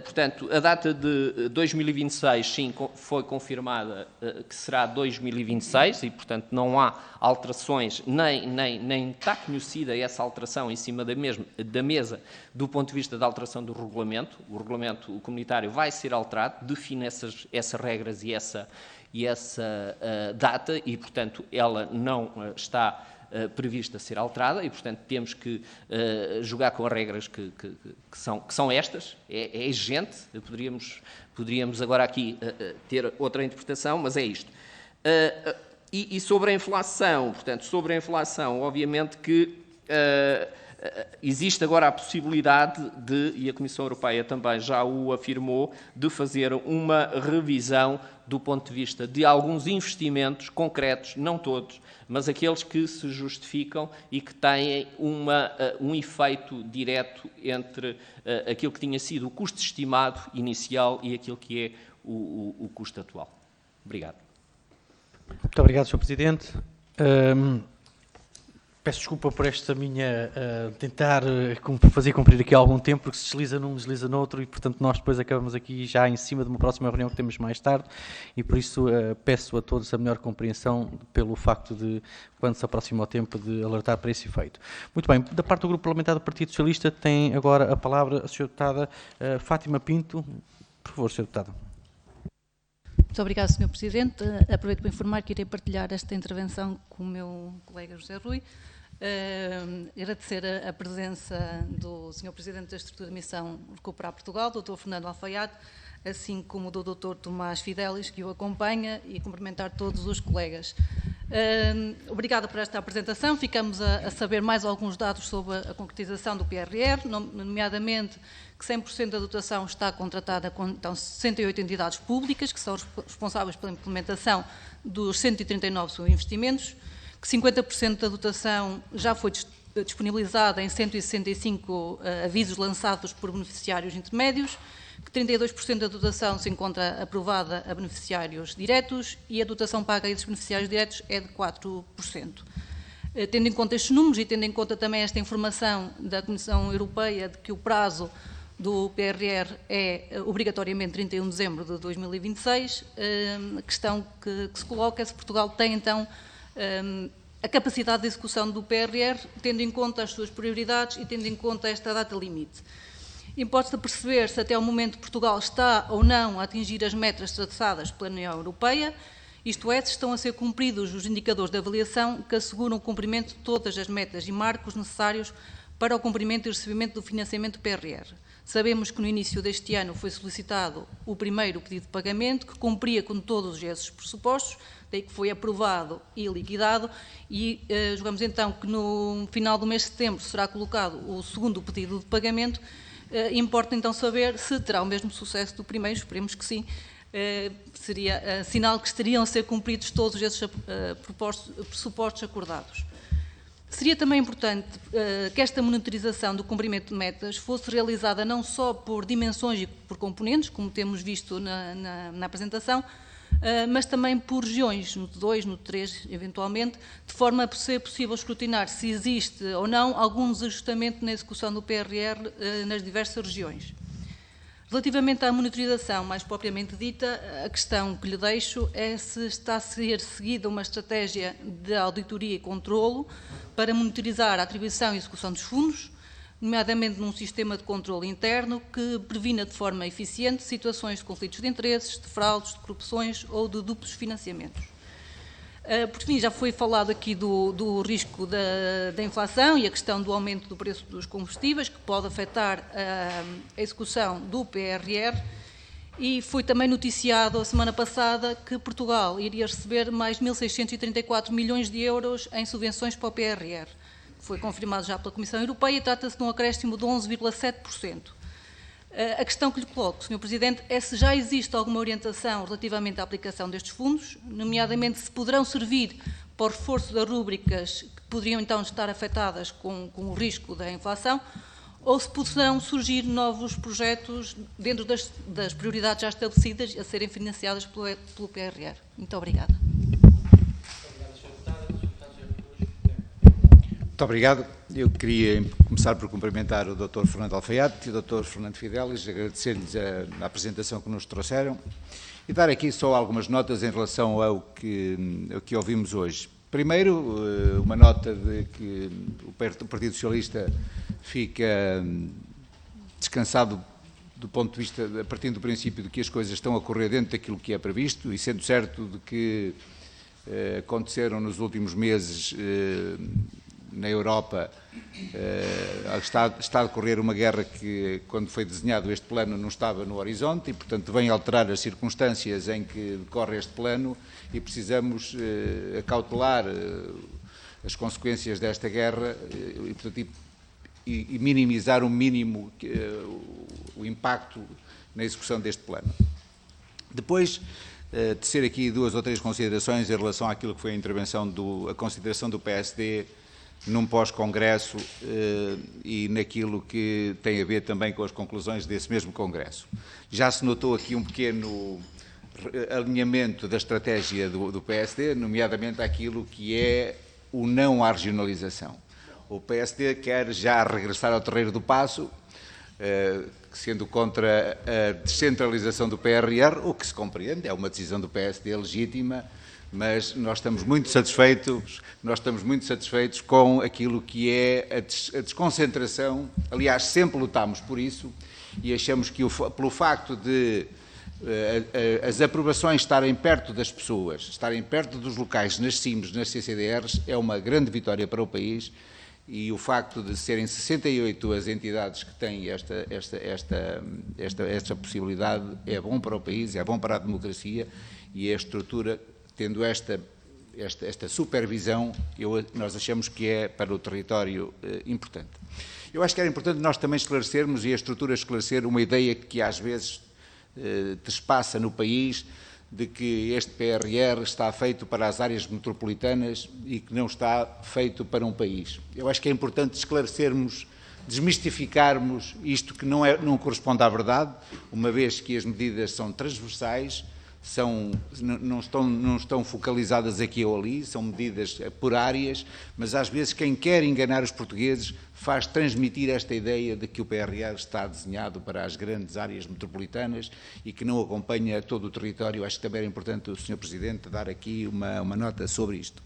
Portanto, a data de 2026, sim, foi confirmada que será 2026 e, portanto, não há alterações, nem está conhecida essa alteração em cima da mesa do ponto de vista da alteração do regulamento. O regulamento comunitário vai ser alterado, define essas regras e essa data e, portanto, ela não está prevista ser alterada e, portanto, temos que jogar com as regras que são estas. É exigente, poderíamos agora aqui ter outra interpretação, mas é isto. E sobre a inflação, portanto, obviamente que existe agora a possibilidade e a Comissão Europeia também já o afirmou, de fazer uma revisão do ponto de vista de alguns investimentos concretos, não todos, mas aqueles que se justificam e que têm um efeito direto entre aquilo que tinha sido o custo estimado inicial e aquilo que é o custo atual. Obrigado. Muito obrigado, Sr. Presidente. Peço desculpa por esta minha tentar fazer cumprir aqui há algum tempo, porque se desliza num, desliza noutro e, portanto, nós depois acabamos aqui já em cima de uma próxima reunião que temos mais tarde e, por isso, peço a todos a melhor compreensão pelo facto de, quando se aproxima o tempo, de alertar para esse efeito. Muito bem, da parte do Grupo Parlamentar do Partido Socialista tem agora a palavra a Sra. Deputada Fátima Pinto. Por favor, Sra. Deputada. Muito obrigada, Sr. Presidente. Aproveito para informar que irei partilhar esta intervenção com o meu colega José Rui. Agradecer a presença do Sr. Presidente da Estrutura de Missão Recuperar Portugal, Dr. Fernando Alfaiate, assim como do Dr. Tomás Fidelis, que o acompanha, e cumprimentar todos os colegas. Obrigada por esta apresentação. Ficamos a saber mais alguns dados sobre a concretização do PRR, nomeadamente que 100% da dotação está contratada com então, 68 entidades públicas, que são responsáveis pela implementação dos 139 subinvestimentos, que 50% da dotação já foi disponibilizada em 165 avisos lançados por beneficiários intermédios, que 32% da dotação se encontra aprovada a beneficiários diretos e a dotação paga a esses beneficiários diretos é de 4%. Tendo em conta estes números e tendo em conta também esta informação da Comissão Europeia de que o prazo do PRR é obrigatoriamente 31 de dezembro de 2026, a questão que se coloca é se Portugal tem então a capacidade de execução do PRR, tendo em conta as suas prioridades e tendo em conta esta data limite. Importa perceber se até ao momento Portugal está ou não a atingir as metas traçadas pela União Europeia, isto é, se estão a ser cumpridos os indicadores de avaliação que asseguram o cumprimento de todas as metas e marcos necessários para o cumprimento e recebimento do financiamento do PRR. Sabemos que no início deste ano foi solicitado o primeiro pedido de pagamento, que cumpria com todos esses pressupostos, daí que foi aprovado e liquidado, e julgamos então que no final do mês de setembro será colocado o segundo pedido de pagamento. Importa então saber se terá o mesmo sucesso do primeiro, esperemos que sim, seria sinal que estariam a ser cumpridos todos esses pressupostos acordados. Seria também importante que esta monitorização do cumprimento de metas fosse realizada não só por dimensões e por componentes, como temos visto na apresentação, mas também por regiões, no 2, no 3, eventualmente, de forma a ser possível escrutinar se existe ou não algum desajustamento na execução do PRR nas diversas regiões. Relativamente à monitorização, mais propriamente dita, a questão que lhe deixo é se está a ser seguida uma estratégia de auditoria e controlo para monitorizar a atribuição e execução dos fundos, nomeadamente num sistema de controle interno que previna de forma eficiente situações de conflitos de interesses, de fraudes, de corrupções ou de duplos financiamentos. Por fim, já foi falado aqui do risco da inflação e a questão do aumento do preço dos combustíveis, que pode afetar a execução do PRR, e foi também noticiado a semana passada que Portugal iria receber mais 1.634 milhões de euros em subvenções para o PRR. Foi confirmado já pela Comissão Europeia e trata-se de um acréscimo de 11,7%. A questão que lhe coloco, Sr. Presidente, é se já existe alguma orientação relativamente à aplicação destes fundos, nomeadamente se poderão servir para o reforço das rúbricas que poderiam então estar afetadas com o risco da inflação, ou se poderão surgir novos projetos dentro das prioridades já estabelecidas a serem financiadas pelo PRR. Muito obrigada. Muito obrigado. Eu queria começar por cumprimentar o Dr. Fernando Alfaiate e o Dr. Fernando Fidelis, agradecer-lhes a apresentação que nos trouxeram e dar aqui só algumas notas em relação ao que ouvimos hoje. Primeiro, uma nota de que o Partido Socialista fica descansado do ponto de vista, partindo do princípio de que as coisas estão a correr dentro daquilo que é previsto e sendo certo de que aconteceram nos últimos meses na Europa, está a decorrer uma guerra que, quando foi desenhado este plano, não estava no horizonte e, portanto, vem alterar as circunstâncias em que decorre este plano e precisamos acautelar as consequências desta guerra e, portanto, e minimizar o mínimo o impacto na execução deste plano. Depois, tecer aqui duas ou três considerações em relação àquilo que foi a intervenção, a consideração do PSD num pós-congresso e naquilo que tem a ver também com as conclusões desse mesmo congresso. Já se notou aqui um pequeno alinhamento da estratégia do PSD, nomeadamente aquilo que é o não à regionalização. O PSD quer já regressar ao terreiro do passo, sendo contra a descentralização do PRR, o que se compreende, é uma decisão do PSD legítima, mas nós estamos muito satisfeitos com aquilo que é a desconcentração. Aliás, sempre lutámos por isso e achamos que pelo facto de as aprovações estarem perto das pessoas, estarem perto dos locais, nas CIMs, nas CCDRs, é uma grande vitória para o país. E o facto de serem 68 as entidades que têm esta possibilidade é bom para o país, é bom para a democracia e a estrutura, tendo esta esta supervisão, nós achamos que é para o território importante. Eu acho que era importante nós também esclarecermos, e a estrutura esclarecer, uma ideia que às vezes trespassa no país, de que este PRR está feito para as áreas metropolitanas e que não está feito para um país. Eu acho que é importante esclarecermos, desmistificarmos isto que não corresponde à verdade, uma vez que as medidas são transversais, não estão focalizadas aqui ou ali, são medidas por áreas, mas às vezes quem quer enganar os portugueses faz transmitir esta ideia de que o PRR está desenhado para as grandes áreas metropolitanas e que não acompanha todo o território. Acho que também era importante o Sr. Presidente dar aqui uma nota sobre isto.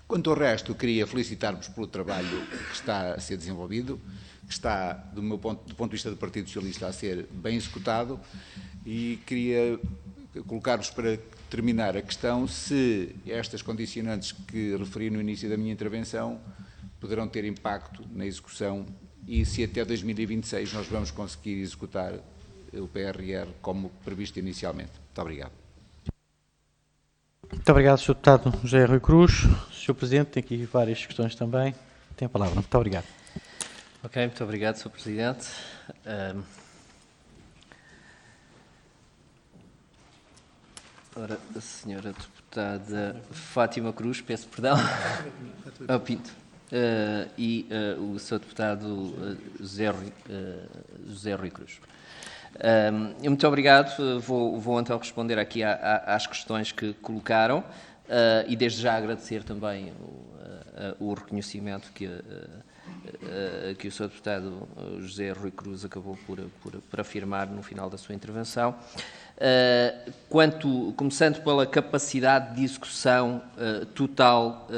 Quanto ao resto, queria felicitar-vos pelo trabalho que está a ser desenvolvido, que está, do ponto de vista do Partido Socialista, a ser bem executado, e queria colocar-vos para terminar a questão se estas condicionantes que referi no início da minha intervenção poderão ter impacto na execução e se até 2026 nós vamos conseguir executar o PRR como previsto inicialmente. Muito obrigado. Muito obrigado, Sr. Deputado José Rui Cruz. Sr. Presidente, tem aqui várias questões também. Tem a palavra. Muito obrigado. Ok, muito obrigado, Sr. Presidente. Ora, a Sra. Deputada Fátima Cruz, peço perdão, ao Pinto, e o Sr. Deputado José Rui Cruz. Muito obrigado. Vou então responder aqui às questões que colocaram e desde já agradecer também o reconhecimento que o Sr. Deputado José Rui Cruz acabou por afirmar no final da sua intervenção. Começando pela capacidade de execução total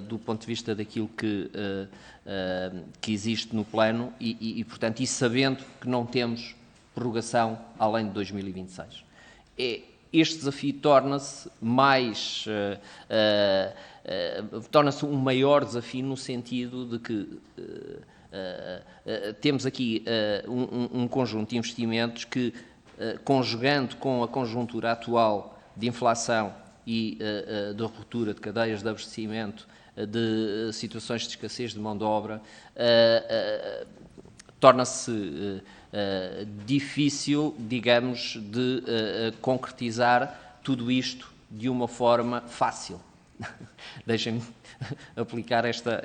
do ponto de vista daquilo que existe no plano e, portanto, sabendo que não temos prorrogação além de 2026. Este desafio torna-se um maior desafio no sentido de que temos aqui um conjunto de investimentos que, conjugando com a conjuntura atual de inflação e de ruptura de cadeias de abastecimento, de situações de escassez de mão de obra, torna-se difícil, digamos, de concretizar tudo isto de uma forma fácil. Deixem-me aplicar esta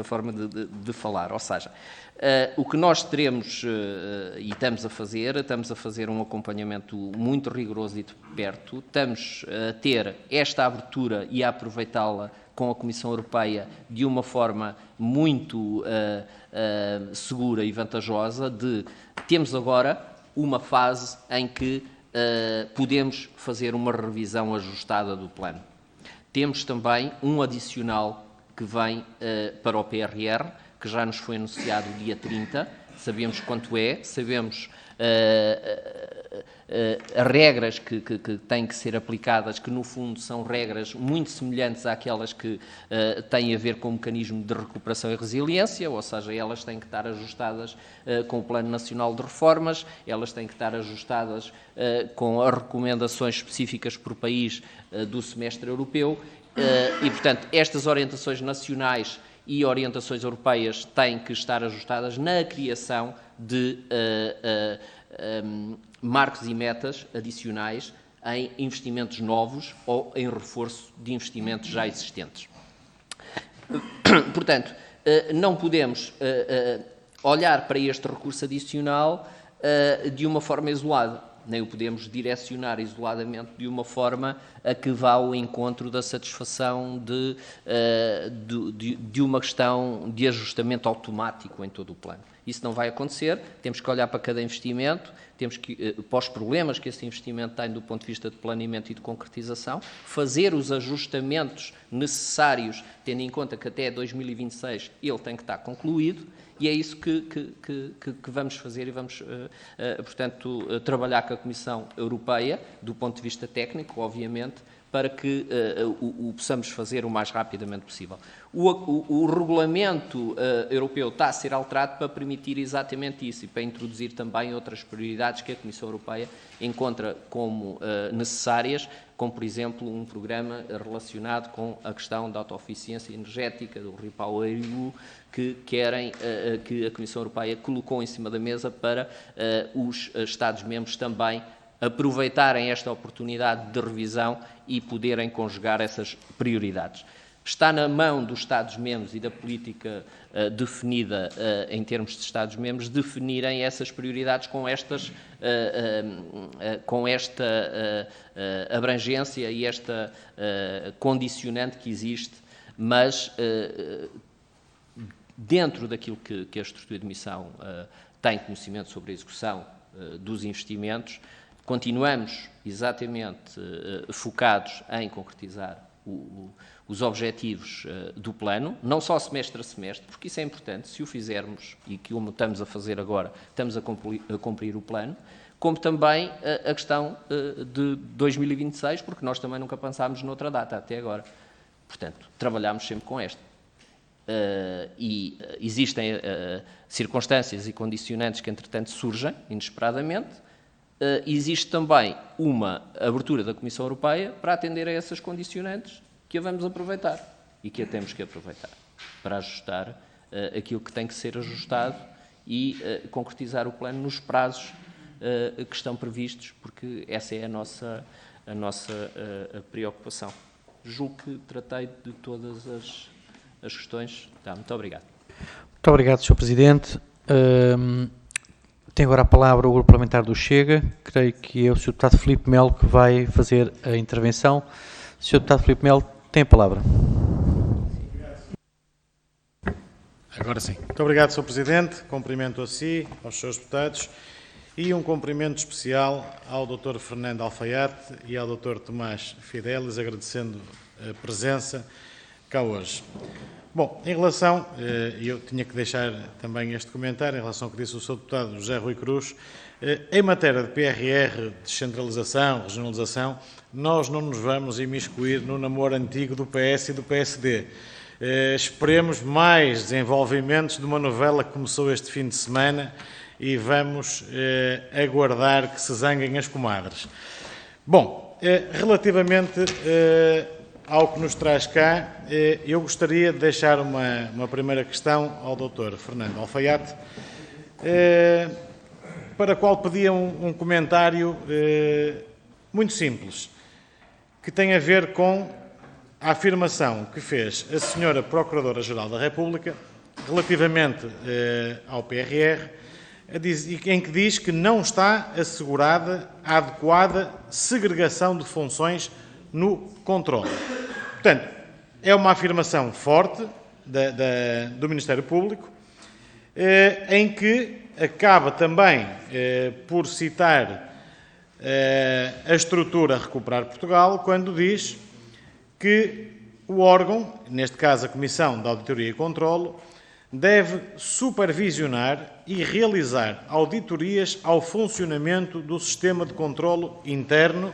forma de falar. Ou seja, o que nós teremos e estamos a fazer um acompanhamento muito rigoroso e de perto, estamos a ter esta abertura e a aproveitá-la com a Comissão Europeia de uma forma muito segura e vantajosa temos agora uma fase em que podemos fazer uma revisão ajustada do plano. Temos também um adicional que vem para o PRR, que já nos foi anunciado dia 30, sabemos quanto sabemos as regras que têm que ser aplicadas, que no fundo são regras muito semelhantes àquelas que têm a ver com o mecanismo de recuperação e resiliência, ou seja, elas têm que estar ajustadas com o Plano Nacional de Reformas, elas têm que estar ajustadas com as recomendações específicas por país do semestre europeu e, portanto, estas orientações nacionais e orientações europeias têm que estar ajustadas na criação de marcos e metas adicionais em investimentos novos ou em reforço de investimentos já existentes. Portanto, não podemos olhar para este recurso adicional de uma forma isolada, nem o podemos direcionar isoladamente de uma forma a que vá ao encontro da satisfação de uma questão de ajustamento automático em todo o plano. Isso não vai acontecer, temos que olhar para cada investimento, temos que, para os problemas que esse investimento tem do ponto de vista de planeamento e de concretização, fazer os ajustamentos necessários, tendo em conta que até 2026 ele tem que estar concluído, e é isso que vamos fazer e vamos, portanto, trabalhar com a Comissão Europeia, do ponto de vista técnico, obviamente, para que o possamos fazer o mais rapidamente possível. O regulamento europeu está a ser alterado para permitir exatamente isso e para introduzir também outras prioridades que a Comissão Europeia encontra como necessárias, como, por exemplo, um programa relacionado com a questão da autoeficiência energética, do REPowerEU, que querem, que a Comissão Europeia colocou em cima da mesa para os Estados-membros também aproveitarem esta oportunidade de revisão e poderem conjugar essas prioridades. Está na mão dos Estados-membros e da política definida em termos de Estados-membros definirem essas prioridades com esta abrangência e esta condicionante que existe, mas dentro daquilo que a estrutura de missão tem conhecimento sobre a execução dos investimentos, continuamos exatamente focados em concretizar os objetivos do plano, não só semestre a semestre, porque isso é importante, se o fizermos, e que como estamos a fazer agora, estamos a cumprir o plano, como também a questão de 2026, porque nós também nunca pensámos noutra data até agora. Portanto, trabalhamos sempre com esta. E existem circunstâncias e condicionantes que, entretanto, surgem inesperadamente. Existe também uma abertura da Comissão Europeia para atender a essas condicionantes que a vamos aproveitar e que a temos que aproveitar para ajustar aquilo que tem que ser ajustado e concretizar o plano nos prazos que estão previstos, porque essa é a nossa preocupação. Julgo que tratei de todas as questões. Muito obrigado. Muito obrigado, Sr. Presidente. Tem agora a palavra o Grupo Parlamentar do Chega. Creio que é o Sr. Deputado Filipe Melo que vai fazer a intervenção. Sr. Deputado Filipe Melo, tem a palavra. Agora sim. Muito obrigado, Sr. Presidente. Cumprimento a si, aos seus deputados, e um cumprimento especial ao Dr. Fernando Alfaiate e ao Dr. Tomás Fidelis, agradecendo a presença cá hoje. Bom, em relação, eu tinha que deixar também este comentário, em relação ao que disse o Sr. Deputado José Rui Cruz, em matéria de PRR, descentralização, regionalização, nós não nos vamos imiscuir no namoro antigo do PS e do PSD. Esperemos mais desenvolvimentos de uma novela que começou este fim de semana e vamos aguardar que se zanguem as comadres. Bom, relativamente ao que nos traz cá, eu gostaria de deixar uma primeira questão ao Dr. Fernando Alfaiate, para a qual pedia um comentário muito simples, que tem a ver com a afirmação que fez a Sra. Procuradora-Geral da República relativamente ao PRR, em que diz que não está assegurada a adequada segregação de funções no controle. Portanto, é uma afirmação forte do Ministério Público, em que acaba também por citar a estrutura Recuperar Portugal, quando diz que o órgão, neste caso a Comissão de Auditoria e Controlo, deve supervisionar e realizar auditorias ao funcionamento do sistema de controlo interno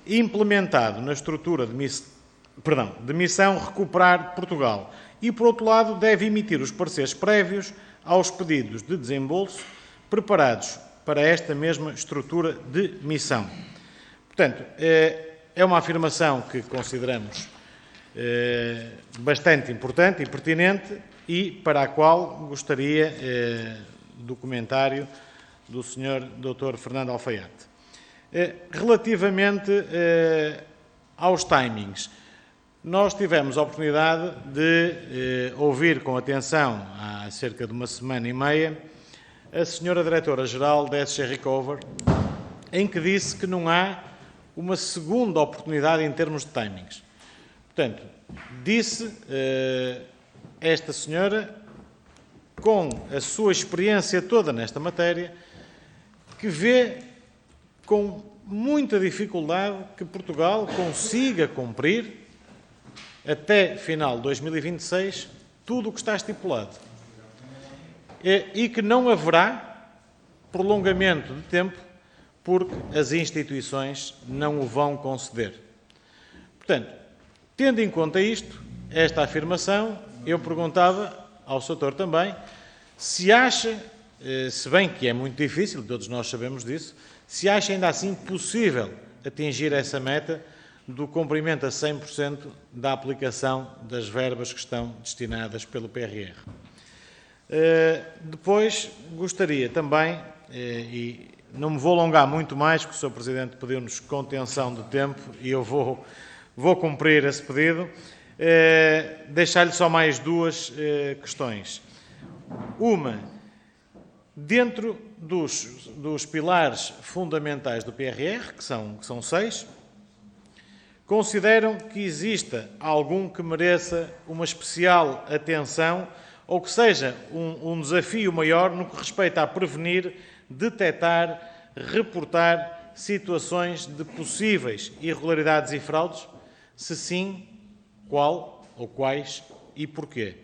implementado na estrutura de missão Recuperar Portugal e, por outro lado, deve emitir os pareceres prévios aos pedidos de desembolso preparados para esta mesma estrutura de missão. Portanto, é uma afirmação que consideramos bastante importante e pertinente e para a qual gostaria do comentário do Sr. Dr. Fernando Alfaiate. Relativamente aos timings, nós tivemos a oportunidade de ouvir com atenção há cerca de uma semana e meia a Sra. Diretora-Geral da SG Recover, em que disse que não há uma segunda oportunidade em termos de timings. Portanto, disse esta senhora, com a sua experiência toda nesta matéria, que vê com muita dificuldade que Portugal consiga cumprir até final de 2026 tudo o que está estipulado e que não haverá prolongamento de tempo porque as instituições não o vão conceder. Portanto, tendo em conta esta afirmação, eu perguntava ao Sr. Doutor também se acha, se bem que é muito difícil, todos nós sabemos disso, se acha ainda assim possível atingir essa meta do cumprimento a 100% da aplicação das verbas que estão destinadas pelo PRR. Depois, gostaria também, e não me vou alongar muito mais, que o Sr. Presidente pediu-nos contenção do tempo e eu vou cumprir esse pedido, deixar-lhe só mais duas questões. Uma, dentro dos pilares fundamentais do PRR, que são 6, consideram que exista algum que mereça uma especial atenção ou que seja um desafio maior no que respeita a prevenir, detectar, reportar situações de possíveis irregularidades e fraudes? Se sim, qual ou quais e porquê?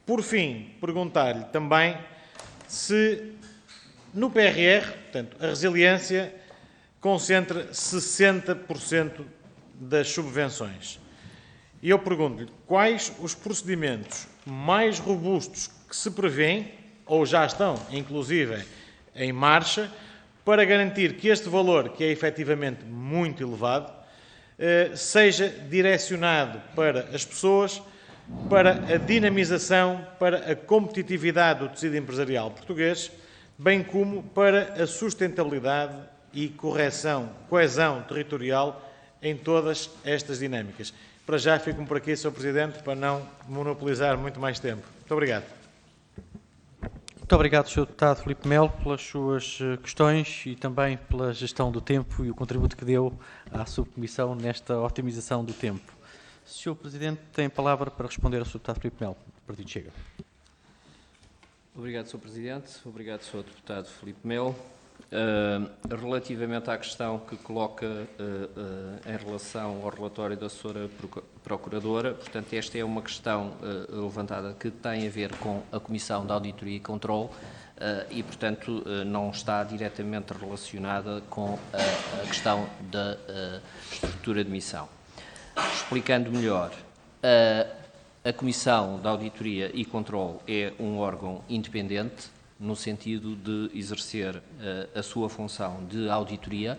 Por fim, perguntar-lhe também se no PRR, portanto, a resiliência concentra 60% das subvenções. E eu pergunto-lhe quais os procedimentos mais robustos que se prevêem, ou já estão, inclusive, em marcha, para garantir que este valor, que é efetivamente muito elevado, seja direcionado para as pessoas, para a dinamização, para a competitividade do tecido empresarial português, bem como para a sustentabilidade e coesão territorial em todas estas dinâmicas. Para já fico por aqui, Sr. Presidente, para não monopolizar muito mais tempo. Muito obrigado. Muito obrigado, Sr. Deputado Filipe Melo, pelas suas questões e também pela gestão do tempo e o contributo que deu à subcomissão nesta otimização do tempo. Sr. Presidente, tem a palavra para responder ao Sr. Deputado Filipe Melo, do Partido Chega. Obrigado, Sr. Presidente. Obrigado, Sr. Deputado Filipe Melo. Relativamente à questão que coloca em relação ao relatório da Sra. Procuradora, portanto, esta é uma questão levantada que tem a ver com a Comissão de Auditoria e Controle e, portanto, não está diretamente relacionada com a questão da estrutura de missão. Explicando melhor, a Comissão de Auditoria e Controle é um órgão independente, no sentido de exercer a sua função de auditoria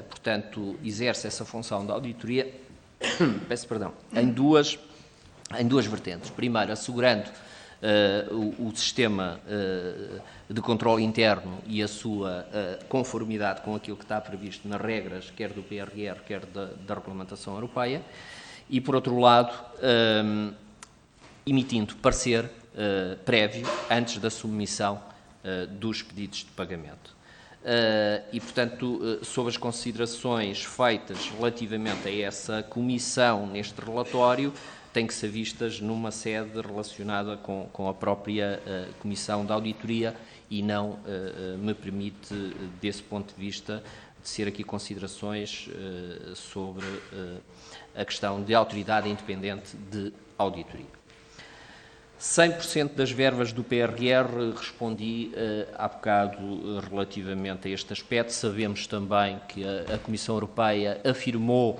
portanto, exerce essa função de auditoria, peço perdão, em duas vertentes. Primeiro, assegurando o sistema de controle interno e a sua conformidade com aquilo que está previsto nas regras, quer do PRR, quer da regulamentação europeia, e, por outro lado, emitindo parecer prévio antes da submissão dos pedidos de pagamento. E, portanto, sobre as considerações feitas relativamente a essa comissão neste relatório, têm que ser vistas numa sede relacionada com a própria Comissão de Auditoria e não me permite, desse ponto de vista, de ser aqui considerações sobre a questão de autoridade independente de auditoria. 100% das verbas do PRR, respondi há bocado relativamente a este aspecto. Sabemos também que a Comissão Europeia afirmou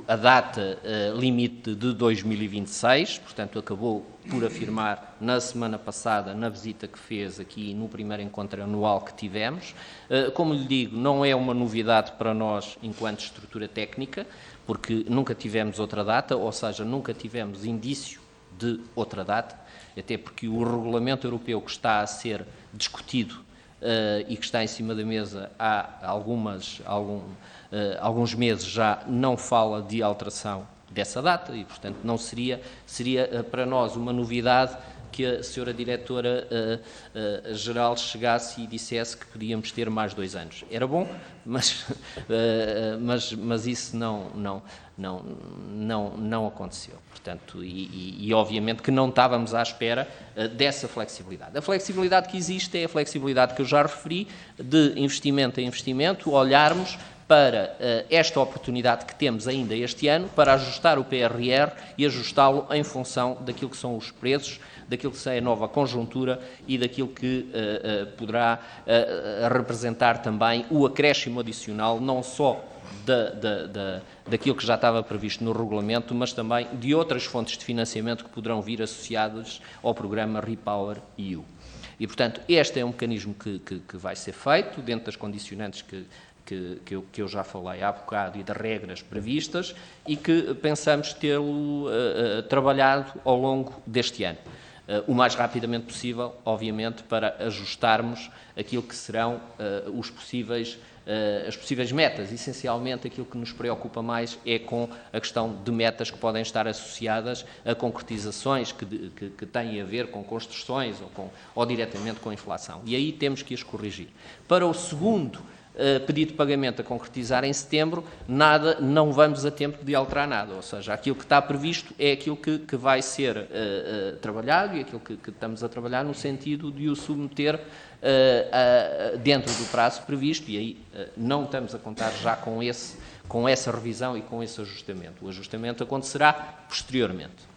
a data limite de 2026, portanto acabou por afirmar na semana passada, na visita que fez aqui no primeiro encontro anual que tivemos. Como lhe digo, não é uma novidade para nós enquanto estrutura técnica, porque nunca tivemos outra data, ou seja, nunca tivemos indício de outra data, até porque o regulamento europeu que está a ser discutido e que está em cima da mesa há alguns meses já não fala de alteração dessa data e, portanto, não seria para nós uma novidade que a Sra. Diretora-Geral chegasse e dissesse que podíamos ter mais 2 anos. Era bom, mas isso não aconteceu. Portanto, e obviamente que não estávamos à espera dessa flexibilidade. A flexibilidade que existe é a flexibilidade que eu já referi, de investimento a investimento, olharmos para esta oportunidade que temos ainda este ano para ajustar o PRR e ajustá-lo em função daquilo que são os preços daquilo que é a nova conjuntura e daquilo que poderá representar também o acréscimo adicional, não só daquilo que já estava previsto no regulamento, mas também de outras fontes de financiamento que poderão vir associadas ao programa REPowerEU. E, portanto, este é um mecanismo que vai ser feito dentro das condicionantes que eu já falei há bocado e das regras previstas e que pensamos tê-lo trabalhado ao longo deste ano. O mais rapidamente possível, obviamente, para ajustarmos aquilo que serão as possíveis metas. Essencialmente, aquilo que nos preocupa mais é com a questão de metas que podem estar associadas a concretizações que têm a ver com construções ou diretamente com a inflação. E aí temos que as corrigir. Para o segundo pedido de pagamento a concretizar em setembro, não vamos a tempo de alterar nada, ou seja, aquilo que está previsto é aquilo que vai ser trabalhado e aquilo que estamos a trabalhar no sentido de o submeter dentro do prazo previsto e aí não estamos a contar já com essa revisão e com esse ajustamento. O ajustamento acontecerá posteriormente.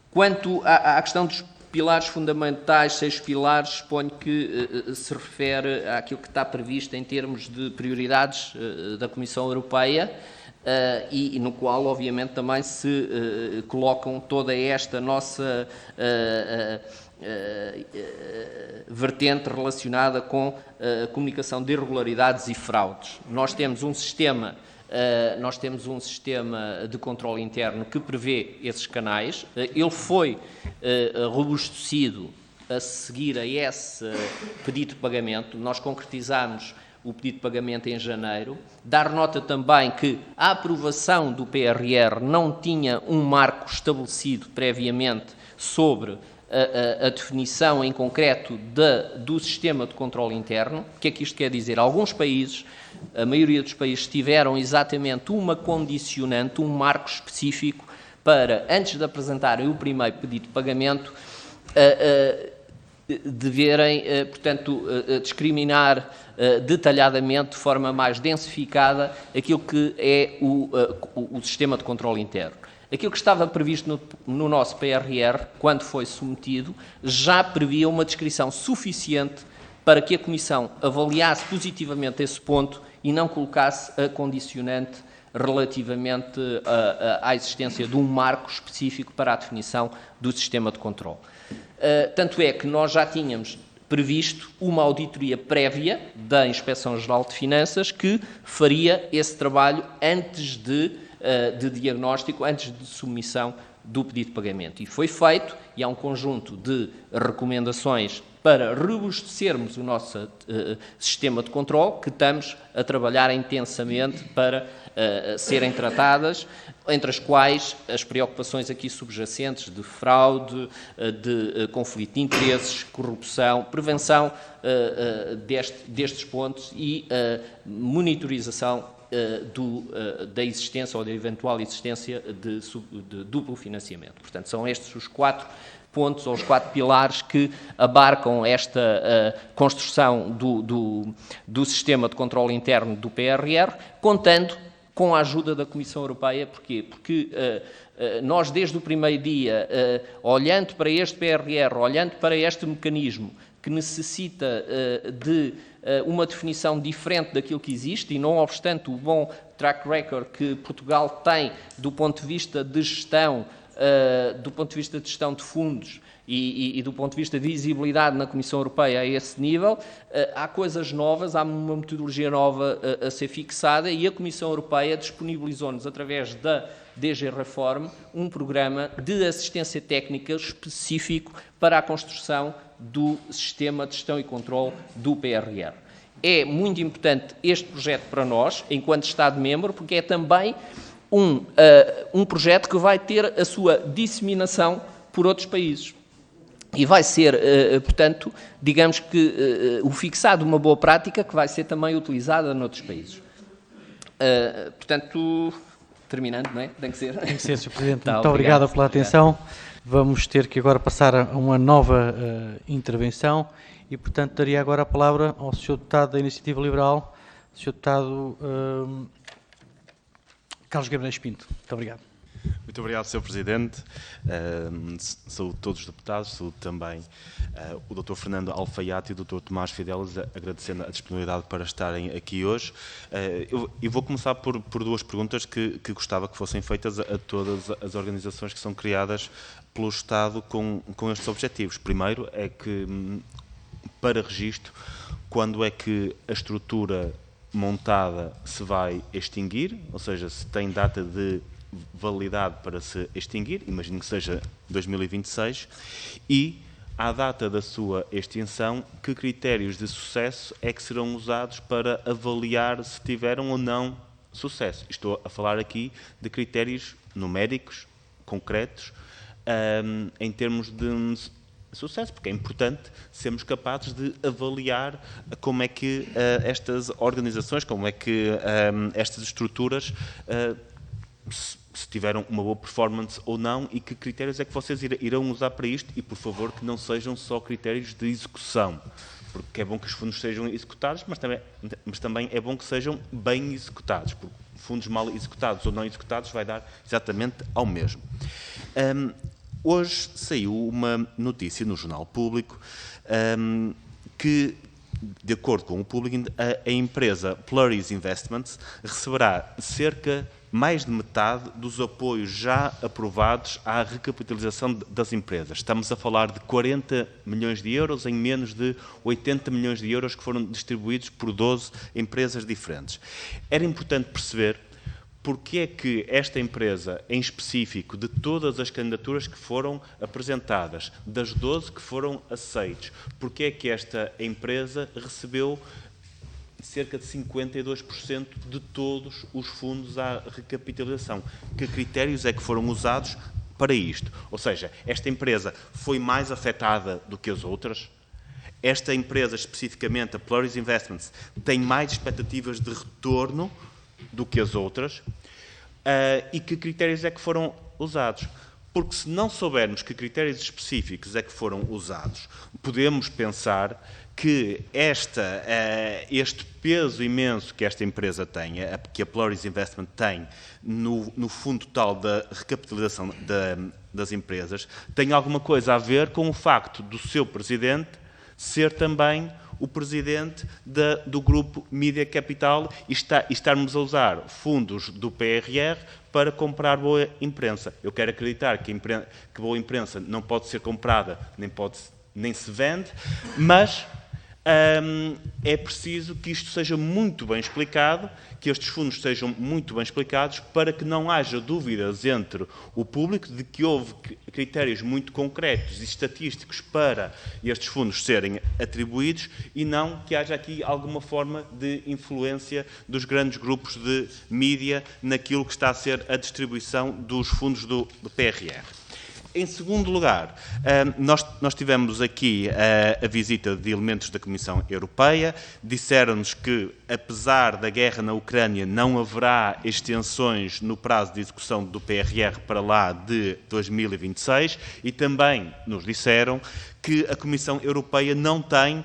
Quanto à questão dos pilares fundamentais, 6 pilares, suponho que se refere àquilo que está previsto em termos de prioridades da Comissão Europeia e no qual, obviamente, também se colocam toda esta nossa vertente relacionada com a comunicação de irregularidades e fraudes. Nós temos um sistema de controle interno que prevê esses canais. Ele foi robustecido a seguir a esse pedido de pagamento. Nós concretizamos o pedido de pagamento em janeiro. Dar nota também que a aprovação do PRR não tinha um marco estabelecido previamente sobre a definição em concreto do sistema de controle interno. O que é que isto quer dizer? Alguns países, a maioria dos países, tiveram exatamente uma condicionante, um marco específico para, antes de apresentarem o primeiro pedido de pagamento, deverem, portanto, discriminar detalhadamente, de forma mais densificada, aquilo que é o sistema de controle interno. Aquilo que estava previsto no nosso PRR, quando foi submetido, já previa uma descrição suficiente para que a Comissão avaliasse positivamente esse ponto e não colocasse a condicionante relativamente à existência de um marco específico para a definição do sistema de controle. Tanto é que nós já tínhamos previsto uma auditoria prévia da Inspeção-Geral de Finanças que faria esse trabalho antes de diagnóstico, antes de submissão do pedido de pagamento. E foi feito, e há um conjunto de recomendações para robustecermos o nosso sistema de controle, que estamos a trabalhar intensamente para serem tratadas, entre as quais as preocupações aqui subjacentes de fraude, de conflito de interesses, corrupção, prevenção destes pontos e monitorização da existência ou da eventual existência de duplo financiamento. Portanto, são estes os 4 pontos ou os 4 pilares que abarcam esta construção do sistema de controle interno do PRR, contando com a ajuda da Comissão Europeia. Porquê? Porque nós, desde o primeiro dia, olhando para este PRR, olhando para este mecanismo que necessita de uma definição diferente daquilo que existe e, não obstante o bom track record que Portugal tem do ponto de vista de gestão, de fundos e do ponto de vista de visibilidade na Comissão Europeia a esse nível, há coisas novas, há uma metodologia nova a ser fixada e a Comissão Europeia disponibilizou-nos, através da DG Reform, um programa de assistência técnica específico para a construção do sistema de gestão e controle do PRR. É muito importante este projeto para nós, enquanto Estado-membro, porque é também um projeto que vai ter a sua disseminação por outros países. E vai ser, portanto, digamos que o fixado uma boa prática que vai ser também utilizada noutros países. Portanto, terminando, não é? Tem que ser. Tem que ser, Sr. Presidente. Tá, muito obrigado pela atenção. Vamos ter que agora passar a uma nova intervenção e, portanto, daria agora a palavra ao Sr. Deputado da Iniciativa Liberal, Sr. Deputado Carlos Guimarães Pinto. Muito obrigado. Muito obrigado, Sr. Presidente. Saúdo todos os deputados, saúdo também o Dr. Fernando Alfaiate e o Dr. Tomás Fidelis, agradecendo a disponibilidade para estarem aqui hoje. Eu vou começar por duas perguntas que gostava que fossem feitas a todas as organizações que são criadas pelo Estado com estes objetivos. Primeiro é que, para registro, quando é que a estrutura montada se vai extinguir, ou seja, se tem data de validade para se extinguir, imagino que seja 2026, e à data da sua extinção, que critérios de sucesso é que serão usados para avaliar se tiveram ou não sucesso? Estou a falar aqui de critérios numéricos, concretos, em termos de sucesso, porque é importante sermos capazes de avaliar como é que estas organizações, como é que estas estruturas se tiveram uma boa performance ou não, e que critérios é que vocês irão usar para isto, e por favor que não sejam só critérios de execução, porque é bom que os fundos sejam executados, mas também é bom que sejam bem executados, porque fundos mal executados ou não executados vai dar exatamente ao mesmo. Hoje saiu uma notícia no Jornal Público que, de acordo com o Público, a empresa Plurys Investments receberá mais de metade dos apoios já aprovados à recapitalização das empresas. Estamos a falar de 40 milhões de euros em menos de 80 milhões de euros que foram distribuídos por 12 empresas diferentes. Era importante perceber porque é que esta empresa, em específico, de todas as candidaturas que foram apresentadas, das 12 que foram aceites, porque é que esta empresa recebeu cerca de 52% de todos os fundos à recapitalização? Que critérios é que foram usados para isto? Ou seja, esta empresa foi mais afetada do que as outras? Esta empresa, especificamente, a Plurys Investments, tem mais expectativas de retorno do que as outras? E que critérios é que foram usados? Porque se não soubermos que critérios específicos é que foram usados, podemos pensar que este peso imenso que esta empresa tem, que a Plurys Investment tem no fundo total da recapitalização das empresas, tem alguma coisa a ver com o facto do seu presidente ser também o presidente do grupo Media Capital e estarmos a usar fundos do PRR para comprar boa imprensa. Eu quero acreditar que boa imprensa não pode ser comprada, nem se vende, mas é preciso que isto seja muito bem explicado, que estes fundos sejam muito bem explicados, para que não haja dúvidas entre o público de que houve critérios muito concretos e estatísticos para estes fundos serem atribuídos, e não que haja aqui alguma forma de influência dos grandes grupos de mídia naquilo que está a ser a distribuição dos fundos do PRR. Em segundo lugar, nós tivemos aqui a visita de elementos da Comissão Europeia. Disseram-nos que, apesar da guerra na Ucrânia, não haverá extensões no prazo de execução do PRR para lá de 2026, e também nos disseram que a Comissão Europeia não tem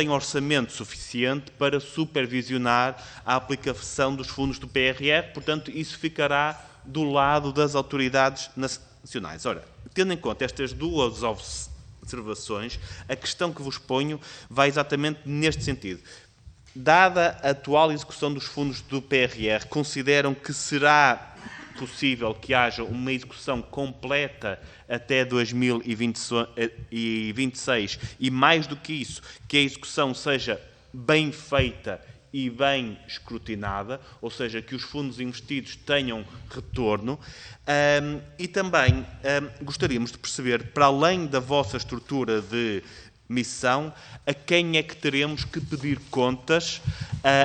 orçamento suficiente para supervisionar a aplicação dos fundos do PRR, portanto, isso ficará do lado das autoridades nacionais. Ora, tendo em conta estas duas observações, a questão que vos ponho vai exatamente neste sentido. Dada a atual execução dos fundos do PRR, consideram que será possível que haja uma execução completa até 2026 e, mais do que isso, que a execução seja bem feita e bem escrutinada, ou seja, que os fundos investidos tenham retorno? E também gostaríamos de perceber, para além da vossa estrutura de missão, a quem é que teremos que pedir contas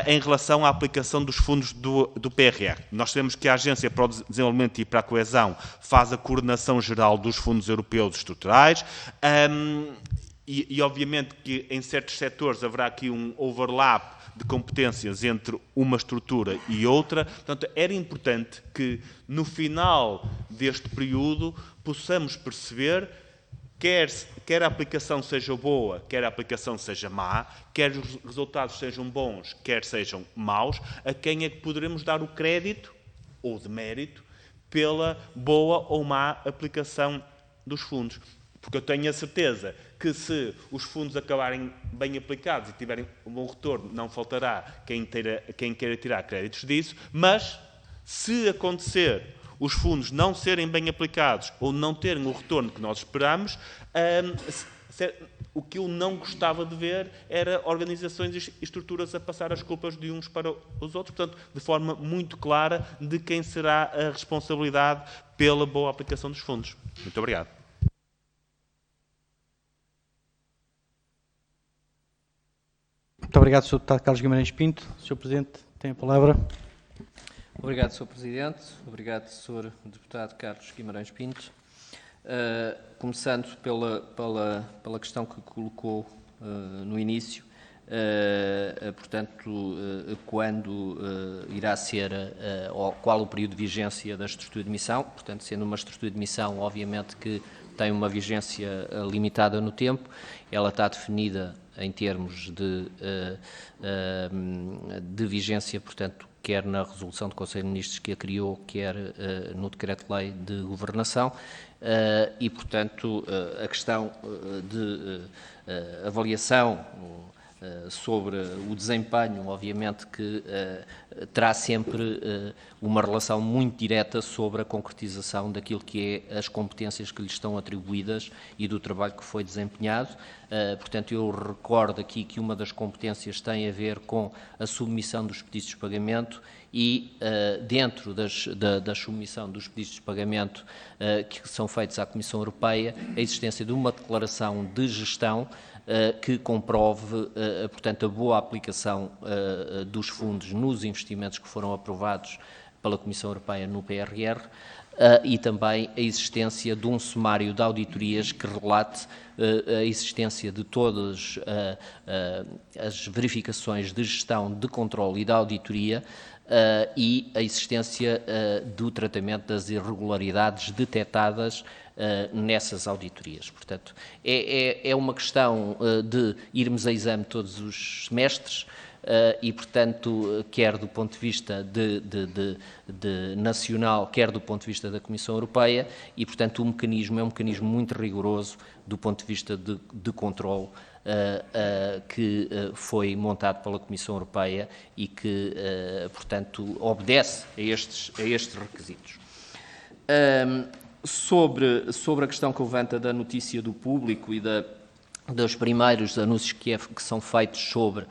em relação à aplicação dos fundos do PRR. Nós sabemos que a Agência para o Desenvolvimento e para a Coesão faz a coordenação geral dos fundos europeus estruturais, e obviamente que em certos setores haverá aqui um overlap de competências entre uma estrutura e outra. Portanto, era importante que, no final deste período, possamos perceber, quer a aplicação seja boa, quer a aplicação seja má, quer os resultados sejam bons, quer sejam maus, a quem é que poderemos dar o crédito, ou de mérito, pela boa ou má aplicação dos fundos. Porque eu tenho a certeza que se os fundos acabarem bem aplicados e tiverem um bom retorno, não faltará quem queira tirar créditos disso, mas se acontecer os fundos não serem bem aplicados ou não terem o retorno que nós esperamos, o que eu não gostava de ver era organizações e estruturas a passar as culpas de uns para os outros, portanto, de forma muito clara de quem será a responsabilidade pela boa aplicação dos fundos. Muito obrigado. Muito obrigado, Sr. Deputado Carlos Guimarães Pinto. Sr. Presidente, tem a palavra. Obrigado, Sr. Presidente. Obrigado, Sr. Deputado Carlos Guimarães Pinto. Começando pela questão que colocou no início, portanto, quando irá ser, ou qual o período de vigência da estrutura de missão, portanto, sendo uma estrutura de missão, obviamente que tem uma vigência limitada no tempo, ela está definida em termos de vigência, portanto, quer na resolução do Conselho de Ministros que a criou, quer no Decreto-Lei de Governação, e, portanto, a questão de avaliação sobre o desempenho, obviamente que terá sempre uma relação muito direta sobre a concretização daquilo que é as competências que lhes estão atribuídas e do trabalho que foi desempenhado. Portanto, eu recordo aqui que uma das competências tem a ver com a submissão dos pedidos de pagamento e, dentro da submissão dos pedidos de pagamento que são feitos à Comissão Europeia, a existência de uma declaração de gestão que comprove, portanto, a boa aplicação dos fundos nos investimentos que foram aprovados pela Comissão Europeia no PRR e também a existência de um sumário de auditorias que relate a existência de todas as verificações de gestão, de controle e de auditoria e a existência do tratamento das irregularidades detectadas nessas auditorias. Portanto, é uma questão de irmos a exame todos os semestres e, portanto, quer do ponto de vista de nacional, quer do ponto de vista da Comissão Europeia, e, portanto, o mecanismo é um mecanismo muito rigoroso do ponto de vista de controle que foi montado pela Comissão Europeia e que, portanto, obedece a estes requisitos. Sobre a questão que levanta da notícia do público e dos primeiros anúncios que são feitos sobre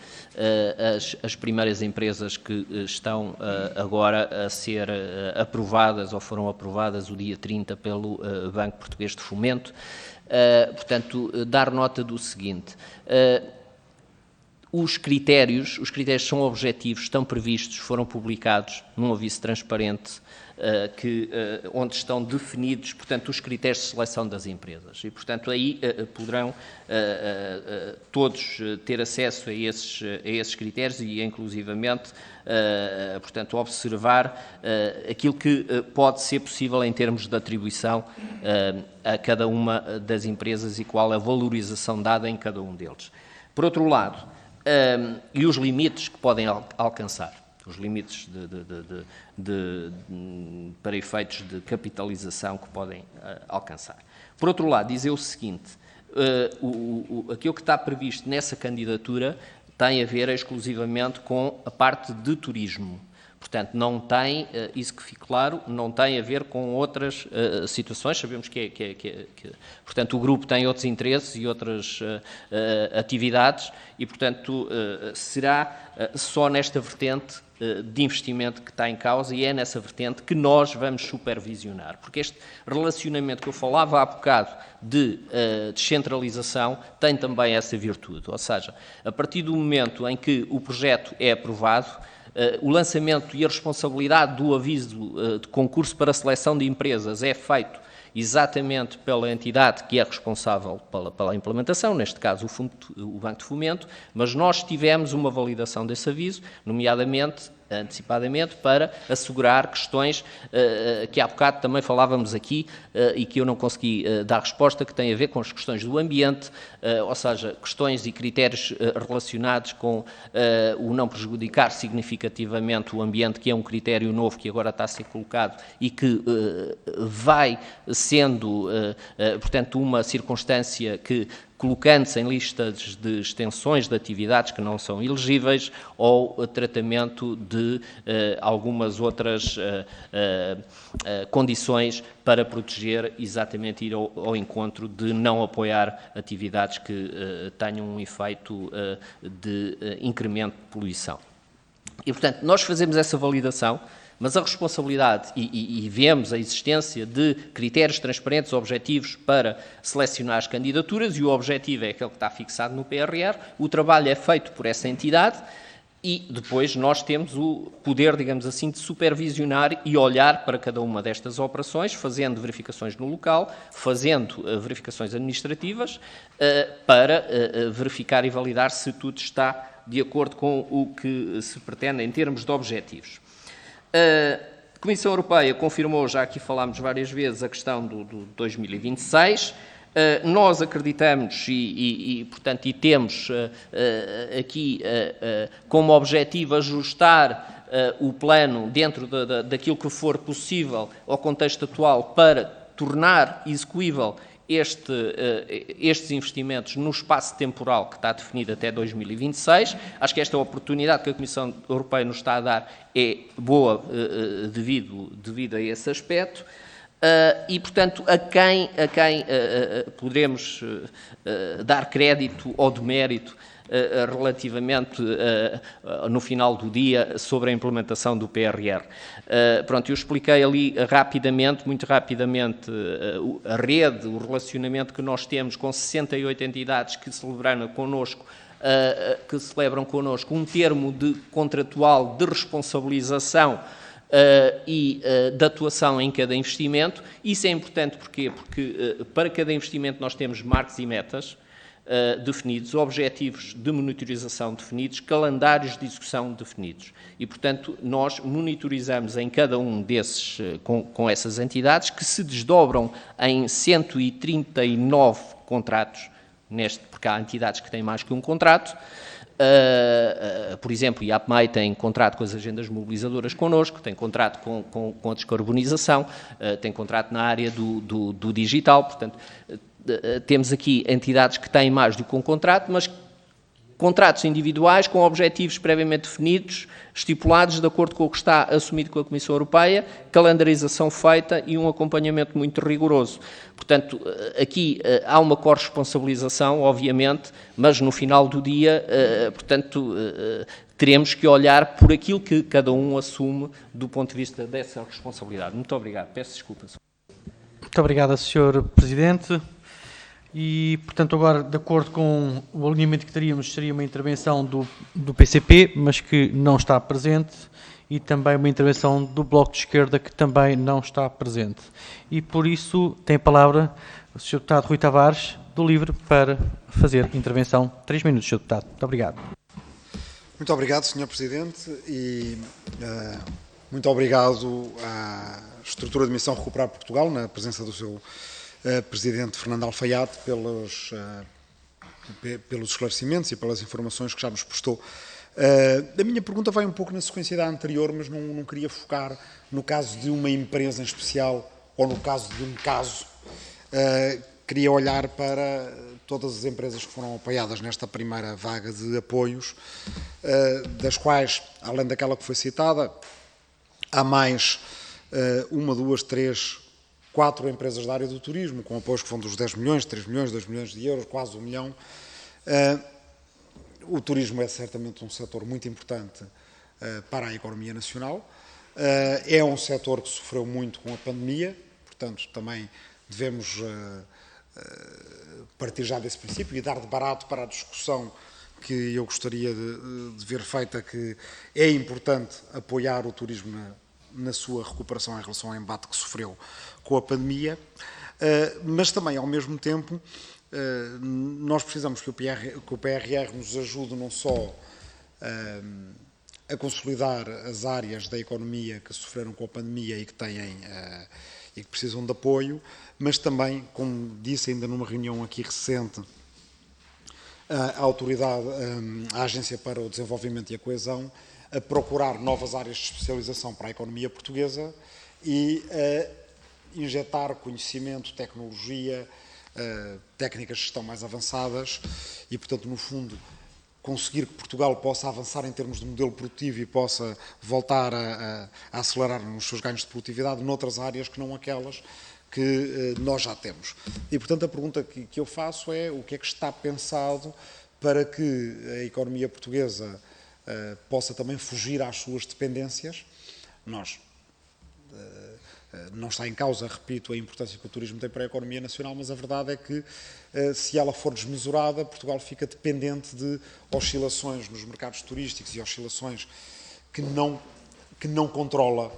as primeiras empresas que estão agora a ser aprovadas ou foram aprovadas o dia 30 pelo Banco Português de Fomento, portanto, dar nota do seguinte. Os critérios são objetivos, estão previstos, foram publicados num aviso transparente onde estão definidos, portanto, os critérios de seleção das empresas. E, portanto, aí poderão todos ter acesso a esses critérios e, inclusivamente, portanto, observar aquilo que pode ser possível em termos de atribuição a cada uma das empresas e qual a valorização dada em cada um deles. Por outro lado, e os limites que podem alcançar, os limites para efeitos de capitalização que podem alcançar. Por outro lado, dizer o seguinte, aquilo que está previsto nessa candidatura tem a ver exclusivamente com a parte de turismo. Portanto, não tem, isso que fique claro, não tem a ver com outras situações. Sabemos que portanto, o grupo tem outros interesses e outras atividades e, portanto, será só nesta vertente de investimento que está em causa e é nessa vertente que nós vamos supervisionar. Porque este relacionamento que eu falava há bocado de descentralização tem também essa virtude. Ou seja, a partir do momento em que o projeto é aprovado, o lançamento e a responsabilidade do aviso de concurso para a seleção de empresas é feito exatamente pela entidade que é responsável pela implementação, neste caso o Banco de Fomento, mas nós tivemos uma validação desse aviso, nomeadamente antecipadamente para assegurar questões que há bocado também falávamos aqui e que eu não consegui dar resposta, que têm a ver com as questões do ambiente, ou seja, questões e critérios relacionados com o não prejudicar significativamente o ambiente, que é um critério novo que agora está a ser colocado e que vai sendo, portanto, uma circunstância que, colocando-se em listas de extensões de atividades que não são elegíveis ou tratamento de algumas outras condições para proteger, exatamente ir ao encontro de não apoiar atividades que tenham um efeito de incremento de poluição. E, portanto, nós fazemos essa validação, mas a responsabilidade, e vemos a existência de critérios transparentes, objetivos para selecionar as candidaturas, e o objetivo é aquele que está fixado no PRR, o trabalho é feito por essa entidade e depois nós temos o poder, digamos assim, de supervisionar e olhar para cada uma destas operações, fazendo verificações no local, fazendo verificações administrativas, para verificar e validar se tudo está de acordo com o que se pretende em termos de objetivos. A Comissão Europeia confirmou, já aqui falámos várias vezes, a questão do 2026. Nós acreditamos portanto, temos aqui como objetivo ajustar o plano dentro daquilo que for possível ao contexto atual para tornar execuível estes investimentos no espaço temporal que está definido até 2026. Acho que esta oportunidade que a Comissão Europeia nos está a dar é boa devido a esse aspecto. E, portanto, a quem poderemos dar crédito ou demérito relativamente, no final do dia, sobre a implementação do PRR. Pronto, eu expliquei ali muito rapidamente, a rede, o relacionamento que nós temos com 68 entidades que celebram connosco um termo contratual de responsabilização e de atuação em cada investimento. Isso é importante porquê? Porque para cada investimento nós temos marcos e metas definidos, objetivos de monitorização definidos, calendários de execução definidos. E, portanto, nós monitorizamos em cada um desses, com essas entidades, que se desdobram em 139 contratos, porque há entidades que têm mais que um contrato. Por exemplo, a IAPMEI tem contrato com as agendas mobilizadoras connosco, tem contrato com a descarbonização, tem contrato na área do digital, portanto, temos aqui entidades que têm mais do que um contrato, mas contratos individuais com objetivos previamente definidos, estipulados de acordo com o que está assumido com a Comissão Europeia, calendarização feita e um acompanhamento muito rigoroso. Portanto, aqui há uma corresponsabilização, obviamente, mas no final do dia, portanto, teremos que olhar por aquilo que cada um assume do ponto de vista dessa responsabilidade. Muito obrigado. Peço desculpa. Muito obrigado, Sr. Presidente. E, portanto, agora, de acordo com o alinhamento que teríamos, seria uma intervenção do PCP, mas que não está presente, e também uma intervenção do Bloco de Esquerda, que também não está presente. E, por isso, tem a palavra o Sr. Deputado Rui Tavares, do LIVRE, para fazer intervenção. 3 minutos, Sr. Deputado. Muito obrigado. Muito obrigado, Sr. Presidente, e muito obrigado à estrutura de Missão Recuperar Portugal, na presença do seu Presidente Fernando Alfaiate, pelos esclarecimentos e pelas informações que já nos prestou. A minha pergunta vai um pouco na sequência da anterior, mas não queria focar no caso de uma empresa em especial ou no caso de um caso. Queria olhar para todas as empresas que foram apoiadas nesta primeira vaga de apoios, das quais, além daquela que foi citada, há mais 1, 2, 3, 4 empresas da área do turismo, com apoios que vão dos 10 milhões, 3 milhões, 2 milhões de euros, quase 1 milhão. O turismo é certamente um setor muito importante para a economia nacional. É um setor que sofreu muito com a pandemia, portanto, também devemos partir já desse princípio e dar de barato para a discussão que eu gostaria de ver feita, que é importante apoiar o turismo na sua recuperação em relação ao embate que sofreu com a pandemia, mas também, ao mesmo tempo, nós precisamos que o PRR nos ajude não só a consolidar as áreas da economia que sofreram com a pandemia e que têm e que precisam de apoio, mas também, como disse ainda numa reunião aqui recente, a autoridade, a Agência para o Desenvolvimento e a Coesão, a procurar novas áreas de especialização para a economia portuguesa e a injetar conhecimento, tecnologia, técnicas de gestão mais avançadas e, portanto, no fundo, conseguir que Portugal possa avançar em termos de modelo produtivo e possa voltar a acelerar nos seus ganhos de produtividade noutras áreas que não aquelas que nós já temos. E, portanto, a pergunta que eu faço é o que é que está pensado para que a economia portuguesa possa também fugir às suas dependências. Não está em causa, repito, a importância que o turismo tem para a economia nacional, mas a verdade é que, se ela for desmesurada, Portugal fica dependente de oscilações nos mercados turísticos e oscilações que não controla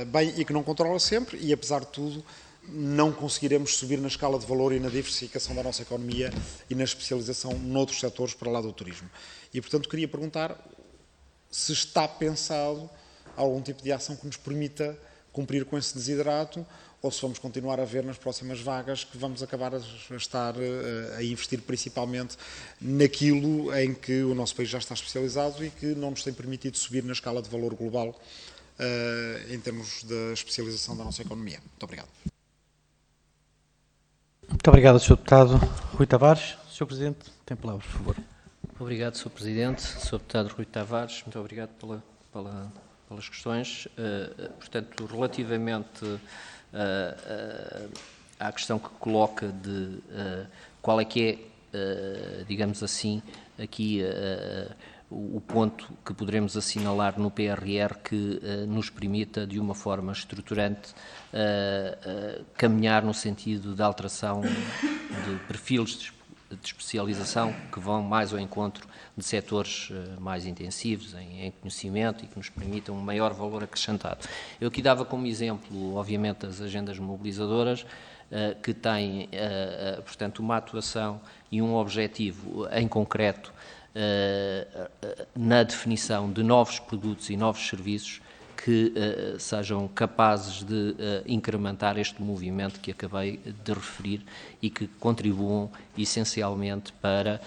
bem e que não controla sempre, e apesar de tudo, não conseguiremos subir na escala de valor e na diversificação da nossa economia e na especialização noutros setores para lá do turismo. E, portanto, queria perguntar se está pensado algum tipo de ação que nos permita cumprir com esse desiderato, ou se vamos continuar a ver nas próximas vagas que vamos acabar a estar a investir principalmente naquilo em que o nosso país já está especializado e que não nos tem permitido subir na escala de valor global em termos da especialização da nossa economia. Muito obrigado. Muito obrigado, Sr. Deputado Rui Tavares. Sr. Presidente, tem a palavra, por favor. Obrigado, Sr. Presidente. Sr. Deputado Rui Tavares, muito obrigado pelas questões. Portanto, relativamente à questão que coloca de qual é que é, digamos assim, aqui o ponto que poderemos assinalar no PRR que nos permita, de uma forma estruturante, caminhar no sentido da alteração de perfis de especialização que vão mais ao encontro de setores mais intensivos em conhecimento e que nos permitam um maior valor acrescentado. Eu aqui dava como exemplo, obviamente, as agendas mobilizadoras, que têm, portanto, uma atuação e um objetivo em concreto na definição de novos produtos e novos serviços que sejam capazes de incrementar este movimento que acabei de referir e que contribuam essencialmente para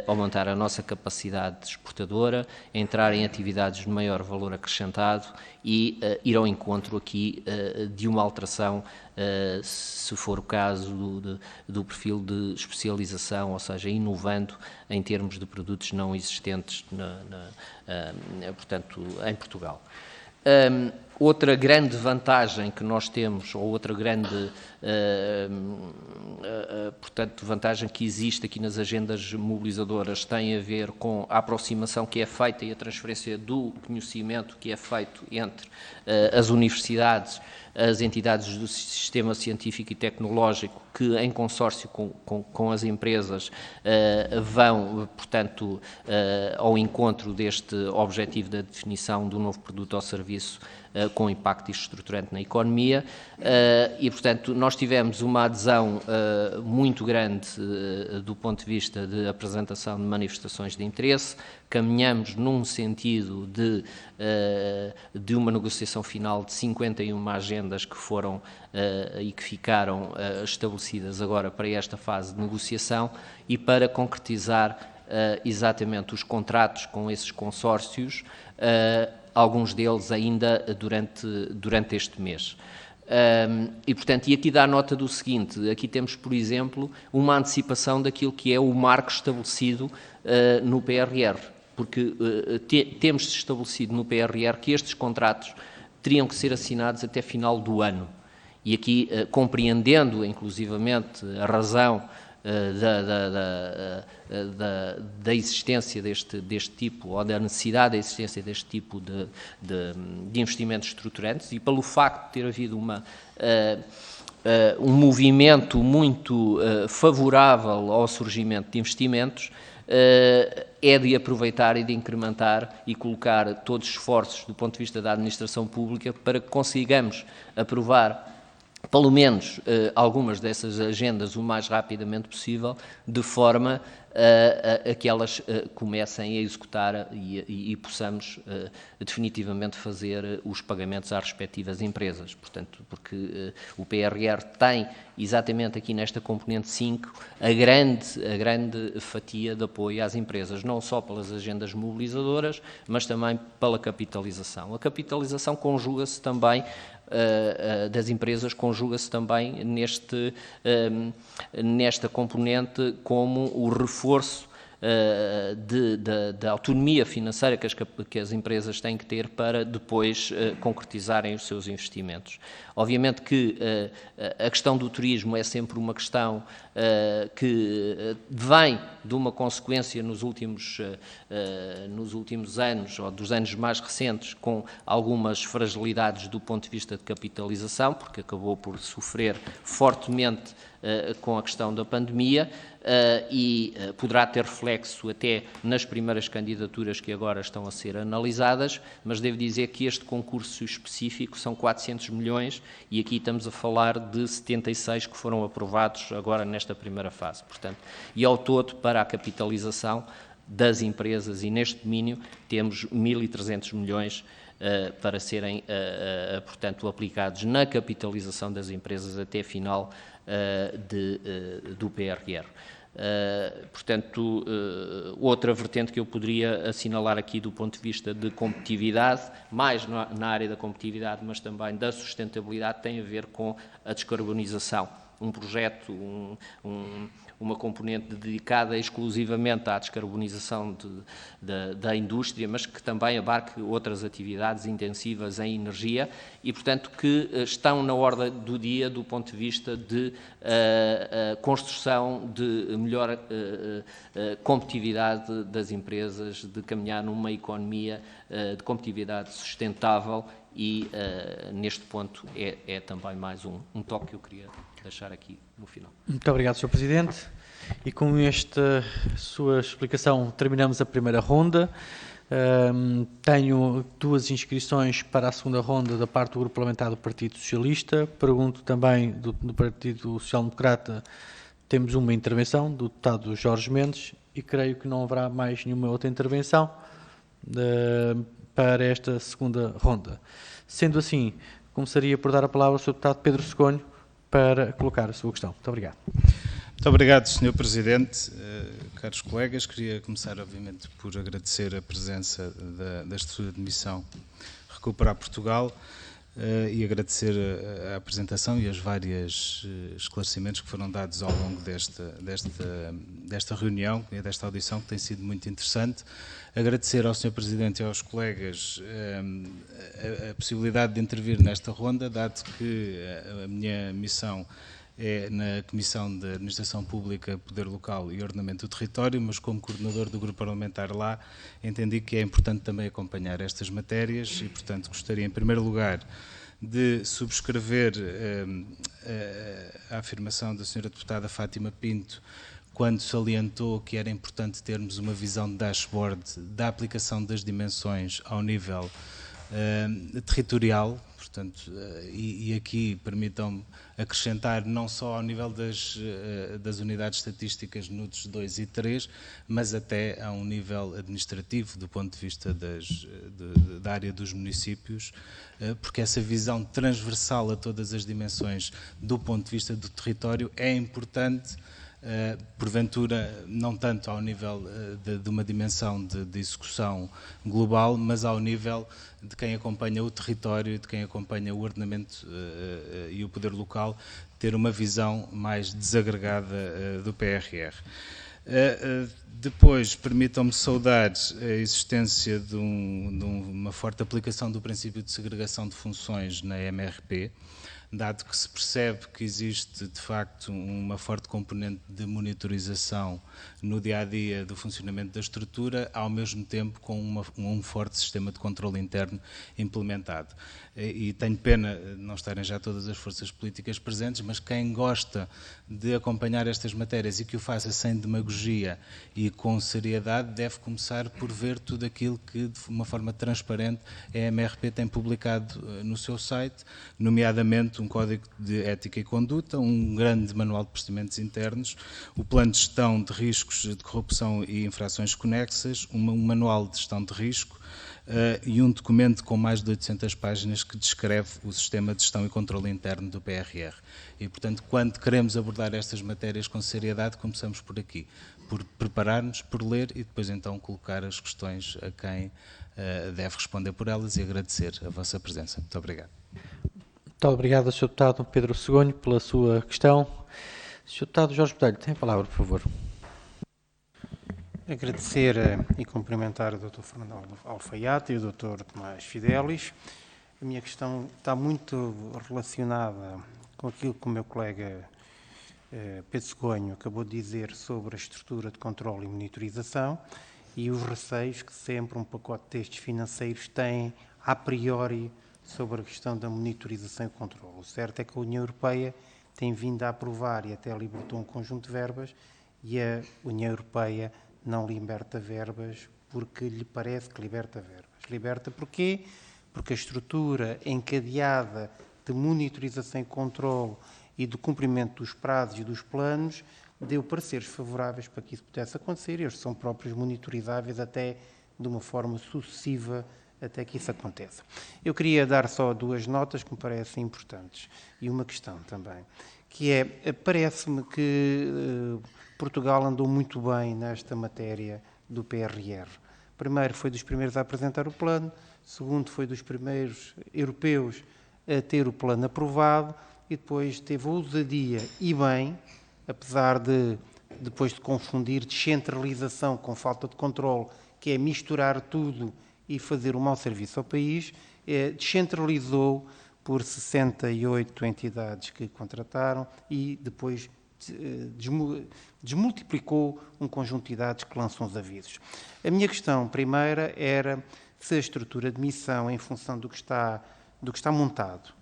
aumentar a nossa capacidade exportadora, entrar em atividades de maior valor acrescentado e ir ao encontro aqui de uma alteração, se for o caso, do perfil de especialização, ou seja, inovando em termos de produtos não existentes, portanto, em Portugal. Outra grande vantagem que nós temos, ou outra grande, portanto, vantagem que existe aqui nas agendas mobilizadoras tem a ver com a aproximação que é feita e a transferência do conhecimento que é feito entre as universidades, as entidades do sistema científico e tecnológico que, em consórcio com as empresas, vão, portanto, ao encontro deste objetivo da definição do novo produto ou serviço com impacto estruturante na economia e, portanto, nós tivemos uma adesão muito grande do ponto de vista de apresentação de manifestações de interesse, caminhamos num sentido de uma negociação final de 51 agendas que foram e que ficaram estabelecidas agora para esta fase de negociação e para concretizar exatamente os contratos com esses consórcios, alguns deles ainda durante este mês. E, portanto, e aqui dá nota do seguinte, aqui temos, por exemplo, uma antecipação daquilo que é o marco estabelecido no PRR, porque temos estabelecido no PRR que estes contratos teriam que ser assinados até final do ano. E aqui, compreendendo, inclusivamente, a razão da existência deste tipo, ou da necessidade da existência deste tipo de investimentos estruturantes, e pelo facto de ter havido um movimento muito favorável ao surgimento de investimentos, é de aproveitar e de incrementar e colocar todos os esforços do ponto de vista da administração pública para que consigamos aprovar pelo menos algumas dessas agendas o mais rapidamente possível, de forma a que elas comecem a executar e possamos definitivamente fazer os pagamentos às respectivas empresas. Portanto, porque o PRR tem, exatamente aqui nesta componente 5, a grande fatia de apoio às empresas, não só pelas agendas mobilizadoras, mas também pela capitalização. A capitalização conjuga-se também das empresas, conjuga-se também nesta componente como o reforço da autonomia financeira que as empresas têm que ter para depois concretizarem os seus investimentos. Obviamente que a questão do turismo é sempre uma questão que vem de uma consequência nos últimos anos, ou dos anos mais recentes, com algumas fragilidades do ponto de vista de capitalização, porque acabou por sofrer fortemente com a questão da pandemia, e poderá ter reflexo até nas primeiras candidaturas que agora estão a ser analisadas, mas devo dizer que este concurso específico são 400 milhões e aqui estamos a falar de 76 que foram aprovados agora nesta primeira fase. Portanto, e ao todo, para a capitalização das empresas e neste domínio, temos 1.300 milhões para serem, portanto, aplicados na capitalização das empresas até final do PRR. Portanto, outra vertente que eu poderia assinalar aqui do ponto de vista de competitividade, mais na área da competitividade, mas também da sustentabilidade, tem a ver com a descarbonização. Um projeto, uma componente dedicada exclusivamente à descarbonização da indústria, mas que também abarque outras atividades intensivas em energia e, portanto, que estão na ordem do dia do ponto de vista de construção de melhor competitividade das empresas, de caminhar numa economia de competitividade sustentável e, neste ponto, é também mais um toque que eu queria deixar aqui no final. Muito obrigado, Sr. Presidente. E com esta sua explicação terminamos a primeira ronda. Tenho 2 inscrições para a segunda ronda da parte do Grupo Parlamentar do Partido Socialista. Pergunto também do Partido Social Democrata, temos uma intervenção do deputado Jorge Mendes e creio que não haverá mais nenhuma outra intervenção para esta segunda ronda. Sendo assim, começaria por dar a palavra ao Sr. deputado Pedro Cegonho para colocar a sua questão. Muito obrigado. Muito obrigado, Sr. Presidente. Caros colegas, queria começar, obviamente, por agradecer a presença da estrutura de missão Recuperar Portugal e agradecer a apresentação e os vários esclarecimentos que foram dados ao longo desta reunião e desta audição, que tem sido muito interessante. Agradecer ao Sr. Presidente e aos colegas a possibilidade de intervir nesta ronda, dado que a minha missão é na Comissão de Administração Pública, Poder Local e Ordenamento do Território, mas como coordenador do grupo parlamentar lá, entendi que é importante também acompanhar estas matérias e, portanto, gostaria, em primeiro lugar, de subscrever a afirmação da Sra. Deputada Fátima Pinto, quando salientou que era importante termos uma visão de dashboard da aplicação das dimensões ao nível territorial, portanto, e aqui permitam-me acrescentar não só ao nível das unidades estatísticas NUTS 2 e 3, mas até a um nível administrativo, do ponto de vista da área dos municípios, porque essa visão transversal a todas as dimensões do ponto de vista do território é importante, porventura não tanto ao nível de uma dimensão de execução global, mas ao nível de quem acompanha o território, de quem acompanha o ordenamento e o poder local, ter uma visão mais desagregada do PRR. Depois, permitam-me saudar a existência de uma forte aplicação do princípio de segregação de funções na MRP, dado que se percebe que existe, de facto, uma forte componente de monitorização no dia-a-dia do funcionamento da estrutura, ao mesmo tempo com um forte sistema de controle interno implementado. E tenho pena de não estarem já todas as forças políticas presentes, mas quem gosta de acompanhar estas matérias e que o faça sem demagogia e com seriedade, deve começar por ver tudo aquilo que, de uma forma transparente, a MRP tem publicado no seu site, nomeadamente um código de ética e conduta, um grande manual de procedimentos internos, o plano de gestão de riscos de corrupção e infrações conexas, um manual de gestão de risco e um documento com mais de 800 páginas que descreve o sistema de gestão e controle interno do PRR. E, portanto, quando queremos abordar estas matérias com seriedade, começamos por aqui, por preparar-nos, por ler e depois então colocar as questões a quem deve responder por elas e agradecer a vossa presença. Muito obrigado. Muito obrigado, Sr. Deputado Pedro Segonho, pela sua questão. Sr. Deputado Jorge Botelho, tem a palavra, por favor. Agradecer e cumprimentar o Dr. Fernando Alfaiate e o Dr. Tomás Fidelis. A minha questão está muito relacionada com aquilo que o meu colega Pedro Segonho acabou de dizer sobre a estrutura de controle e monitorização e os receios que sempre um pacote destes financeiros tem a priori sobre a questão da monitorização e controle. O certo é que a União Europeia tem vindo a aprovar e até libertou um conjunto de verbas e a União Europeia não liberta verbas porque lhe parece que liberta verbas. Liberta porquê? Porque a estrutura encadeada de monitorização e controle e do cumprimento dos prazos e dos planos deu pareceres favoráveis para que isso pudesse acontecer e eles são próprios monitorizáveis até de uma forma sucessiva até que isso aconteça. Eu queria dar só duas notas que me parecem importantes e uma questão também, que é, parece-me que Portugal andou muito bem nesta matéria do PRR. Primeiro, foi dos primeiros a apresentar o plano, segundo, foi dos primeiros europeus a ter o plano aprovado e depois teve a ousadia e bem, apesar de, depois de confundir descentralização com falta de controle, que é misturar tudo e fazer um mau serviço ao país, descentralizou por 68 entidades que contrataram e depois desmultiplicou um conjunto de entidades que lançam os avisos. A minha questão primeira era se a estrutura de missão, em função do que está montado,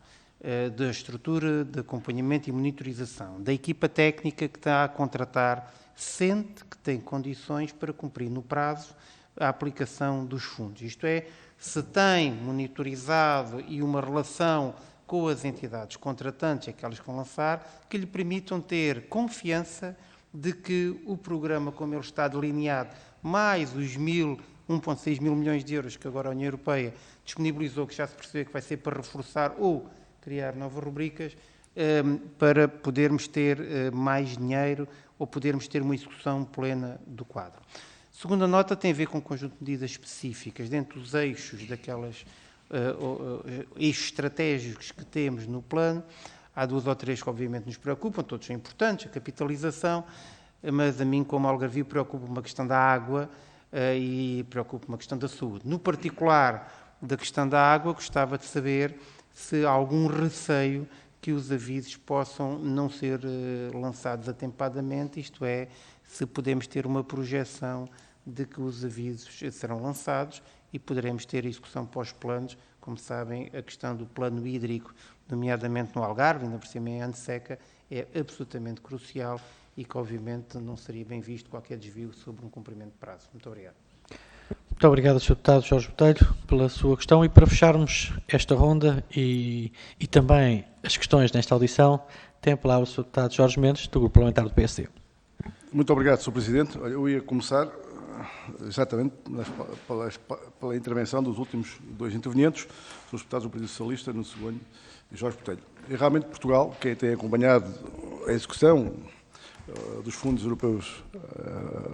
da estrutura de acompanhamento e monitorização, da equipa técnica que está a contratar, sente que tem condições para cumprir no prazo a aplicação dos fundos. Isto é, se tem monitorizado e uma relação com as entidades contratantes, aquelas que vão lançar, que lhe permitam ter confiança de que o programa, como ele está delineado, mais os 1,6 mil milhões de euros que agora a União Europeia disponibilizou, que já se percebeu que vai ser para reforçar ou criar novas rubricas, para podermos ter mais dinheiro ou podermos ter uma execução plena do quadro. Segunda nota tem a ver com um conjunto de medidas específicas dentro dos eixos daquelas eixos estratégicos que temos no plano. Há duas ou três que obviamente nos preocupam, todos são importantes, a capitalização, mas a mim, como algarvio, preocupa-me a questão da água e preocupa-me a questão da saúde. No particular da questão da água, gostava de saber se há algum receio que os avisos possam não ser lançados atempadamente, isto é, se podemos ter uma projeção de que os avisos serão lançados e poderemos ter a execução pós-planos. Como sabem, a questão do plano hídrico, nomeadamente no Algarve, ainda por cima em ano de seca, é absolutamente crucial e que, obviamente, não seria bem visto qualquer desvio sobre um cumprimento de prazo. Muito obrigado. Muito obrigado, Sr. Deputado Jorge Botelho, pela sua questão. E para fecharmos esta ronda e também as questões nesta audição, tem a palavra o Sr. Deputado Jorge Mendes, do Grupo Parlamentar do PSD. Muito obrigado, Sr. Presidente. Eu ia começar exatamente pela intervenção dos últimos dois intervenientes, os deputados do Partido Socialista, Nuno Segonho e Jorge Botelho. E realmente Portugal, quem tem acompanhado a execução dos fundos europeus,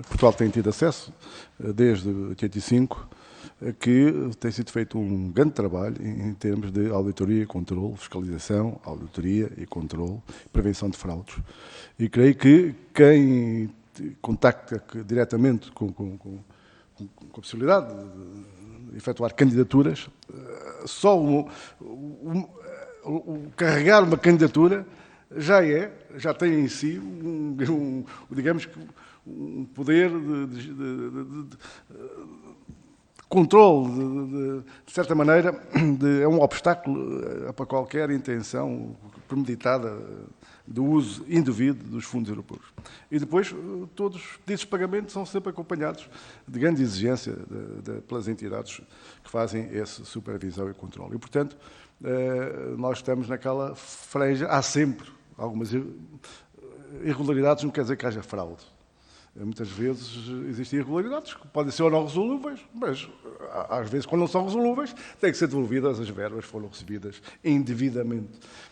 Portugal tem tido acesso desde 85, que tem sido feito um grande trabalho em termos de auditoria e controle, fiscalização, auditoria e controle, prevenção de fraudes. E creio que quem contacta diretamente com a possibilidade de efetuar candidaturas, só o carregar uma candidatura já tem em si digamos que um poder de controle, de certa maneira, é um obstáculo para qualquer intenção premeditada do uso indevido dos fundos europeus. E depois, todos os pedidos de pagamento são sempre acompanhados de grande exigência pelas entidades que fazem essa supervisão e controle. E, portanto, nós estamos naquela franja, há sempre algumas irregularidades, não quer dizer que haja fraude. Muitas vezes existem irregularidades que podem ser ou não resolúveis, mas às vezes, quando não são resolúveis, têm que ser devolvidas as verbas que foram recebidas indevidamente,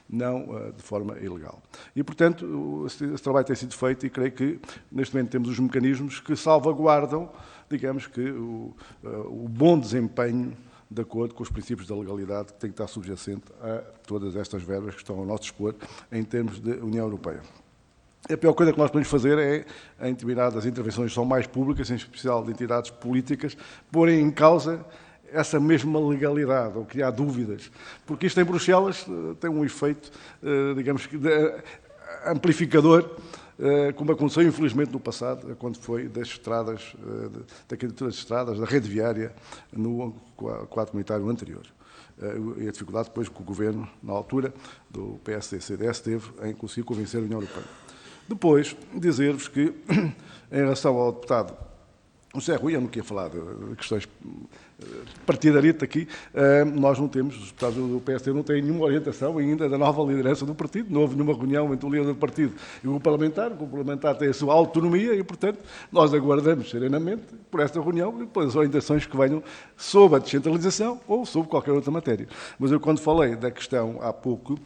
não de forma ilegal. E, portanto, esse trabalho tem sido feito e creio que, neste momento, temos os mecanismos que salvaguardam, digamos que, o bom desempenho de acordo com os princípios da legalidade que tem que estar subjacente a todas estas verbas que estão ao nosso dispor em termos de União Europeia. A pior coisa que nós podemos fazer é, em determinadas intervenções que são mais públicas, em especial de entidades políticas, porem em causa essa mesma legalidade, ou criar dúvidas. Porque isto em Bruxelas tem um efeito, digamos, amplificador, como aconteceu, infelizmente, no passado, quando foi das estradas, da candidatura das estradas, da rede viária, no quadro comunitário anterior. E a dificuldade depois que o Governo, na altura, do PSD-CDS, teve em conseguir convencer a União Europeia. Depois, dizer-vos que, em relação ao deputado José Rui, eu não queria falar de questões partidarista aqui, nós não temos, os deputados do PSD não têm nenhuma orientação ainda da nova liderança do partido, não houve nenhuma reunião entre o líder do partido e o parlamentar tem a sua autonomia e, portanto, nós aguardamos serenamente por esta reunião e pelas orientações que venham sobre a descentralização ou sobre qualquer outra matéria. Mas eu, quando falei da questão, há pouco,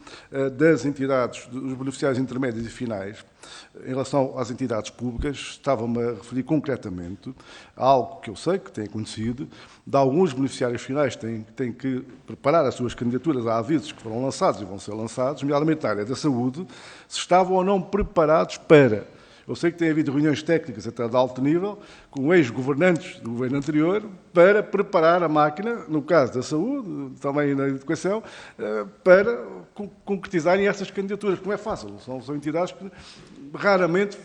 das entidades, dos beneficiários intermédios e finais, em relação às entidades públicas, estava-me a referir concretamente a algo que eu sei que tem acontecido, de alguns beneficiários finais que têm que preparar as suas candidaturas a avisos que foram lançados e vão ser lançados, nomeadamente na área da saúde, se estavam ou não preparados para. Eu sei que tem havido reuniões técnicas até de alto nível, com ex-governantes do governo anterior, para preparar a máquina, no caso da saúde, também na educação, para concretizarem essas candidaturas, que não é fácil. São entidades que raramente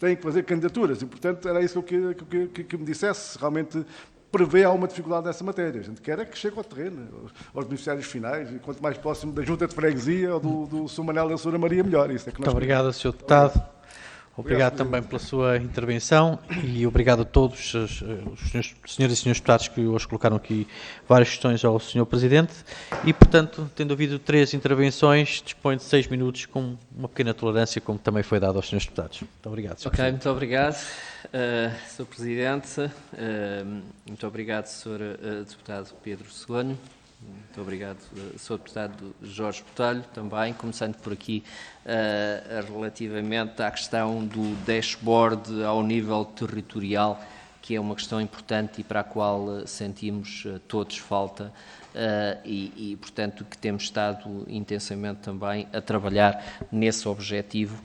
têm que fazer candidaturas e, portanto, era isso que me dissesse, se realmente prevê alguma dificuldade nessa matéria. A gente quer é que chegue ao terreno, aos beneficiários finais, e quanto mais próximo da Junta de Freguesia ou do Sr. Manel e da Sra. Maria, melhor. Isso é que nós Muito obrigado, Sr. Deputado. Obrigado também pela sua intervenção e obrigado a todos os senhores e senhores deputados que hoje colocaram aqui várias questões ao Sr. Presidente e, portanto, tendo havido 3 intervenções, dispõe de 6 minutos com uma pequena tolerância, como também foi dado aos senhores deputados. Muito obrigado, Sr. Presidente. Muito obrigado, Sr. Presidente. Muito obrigado, Sr. Deputado Pedro Cegonho. Muito obrigado, Sr. Deputado Jorge Botelho, também, começando por aqui relativamente à questão do dashboard ao nível territorial, que é uma questão importante e para a qual sentimos todos falta portanto, que temos estado intensamente também a trabalhar nesse objetivo.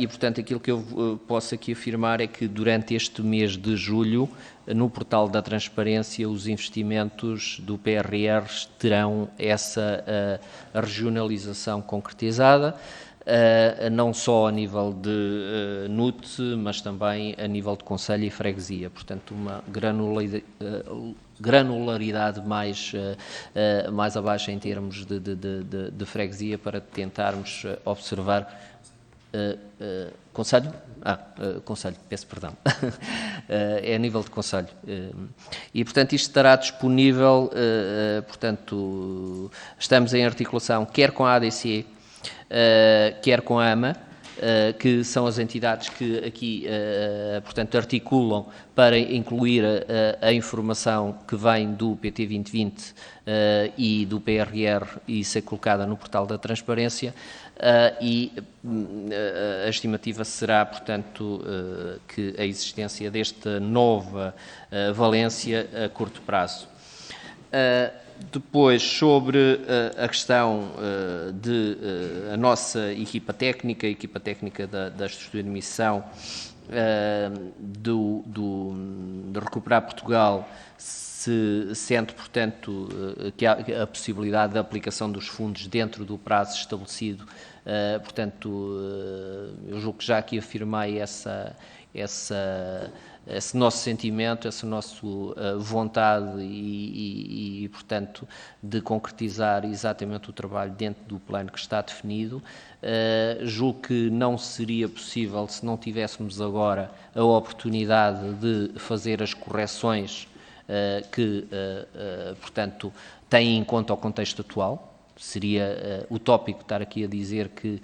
Portanto, aquilo que eu posso aqui afirmar é que durante este mês de julho, no portal da transparência, os investimentos do PRR terão essa regionalização concretizada, não só a nível de NUT, mas também a nível de concelho e freguesia. Portanto, uma granularidade mais abaixo em termos de freguesia para tentarmos observar. Conselho? Conselho, peço perdão. É a nível de conselho. E, portanto, isto estará disponível, portanto, estamos em articulação quer com a ADC, quer com a AMA, que são as entidades que aqui, portanto, articulam para incluir a informação que vem do PT 2020 e do PRR e ser colocada no portal da transparência. A estimativa será, portanto, que a existência desta nova valência a curto prazo. Depois, sobre a questão a nossa equipa técnica, a equipa técnica da estrutura de missão de Recuperar Portugal, sendo, portanto, que há a possibilidade da aplicação dos fundos dentro do prazo estabelecido Portanto, eu julgo que já aqui afirmei esse nosso sentimento, essa nossa vontade e, portanto, de concretizar exatamente o trabalho dentro do plano que está definido. Julgo que não seria possível se não tivéssemos agora a oportunidade de fazer as correções que, portanto, têm em conta o contexto atual. Seria utópico estar aqui a dizer que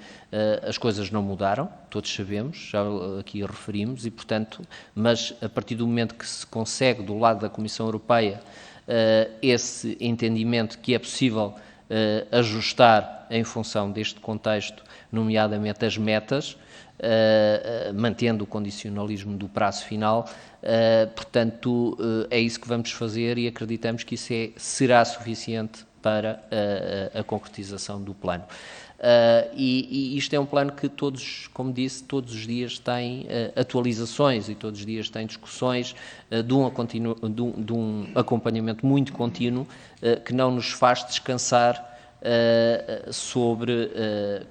as coisas não mudaram, todos sabemos, já aqui referimos, e portanto, mas a partir do momento que se consegue do lado da Comissão Europeia esse entendimento que é possível ajustar em função deste contexto, nomeadamente as metas, mantendo o condicionalismo do prazo final, portanto, é isso que vamos fazer e acreditamos que isso será suficiente para a concretização do plano. E isto é um plano que todos, como disse, todos os dias tem atualizações e todos os dias tem discussões de um acompanhamento muito contínuo que não nos faz descansar sobre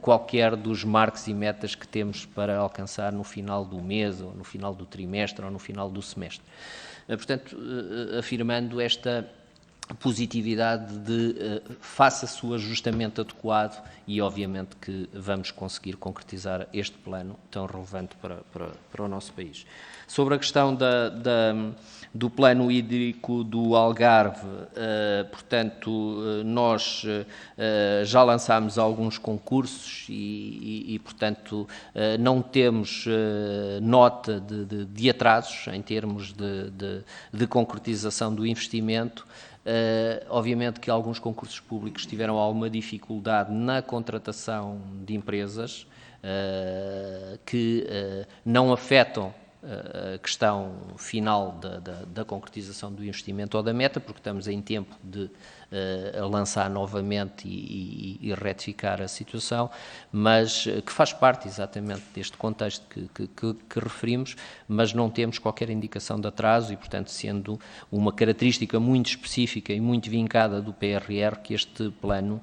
qualquer dos marcos e metas que temos para alcançar no final do mês, ou no final do trimestre, ou no final do semestre. Portanto, afirmando esta positividade de faça-se o ajustamento adequado e obviamente que vamos conseguir concretizar este plano tão relevante para o nosso país. Sobre a questão do plano hídrico do Algarve, portanto, nós já lançámos alguns concursos e portanto, não temos nota de atrasos em termos de concretização do investimento. Obviamente que alguns concursos públicos tiveram alguma dificuldade na contratação de empresas que não afetam a questão final da concretização do investimento ou da meta, porque estamos em tempo de lançar novamente e retificar a situação, mas que faz parte exatamente deste contexto que referimos, mas não temos qualquer indicação de atraso e, portanto, sendo uma característica muito específica e muito vincada do PRR, que este plano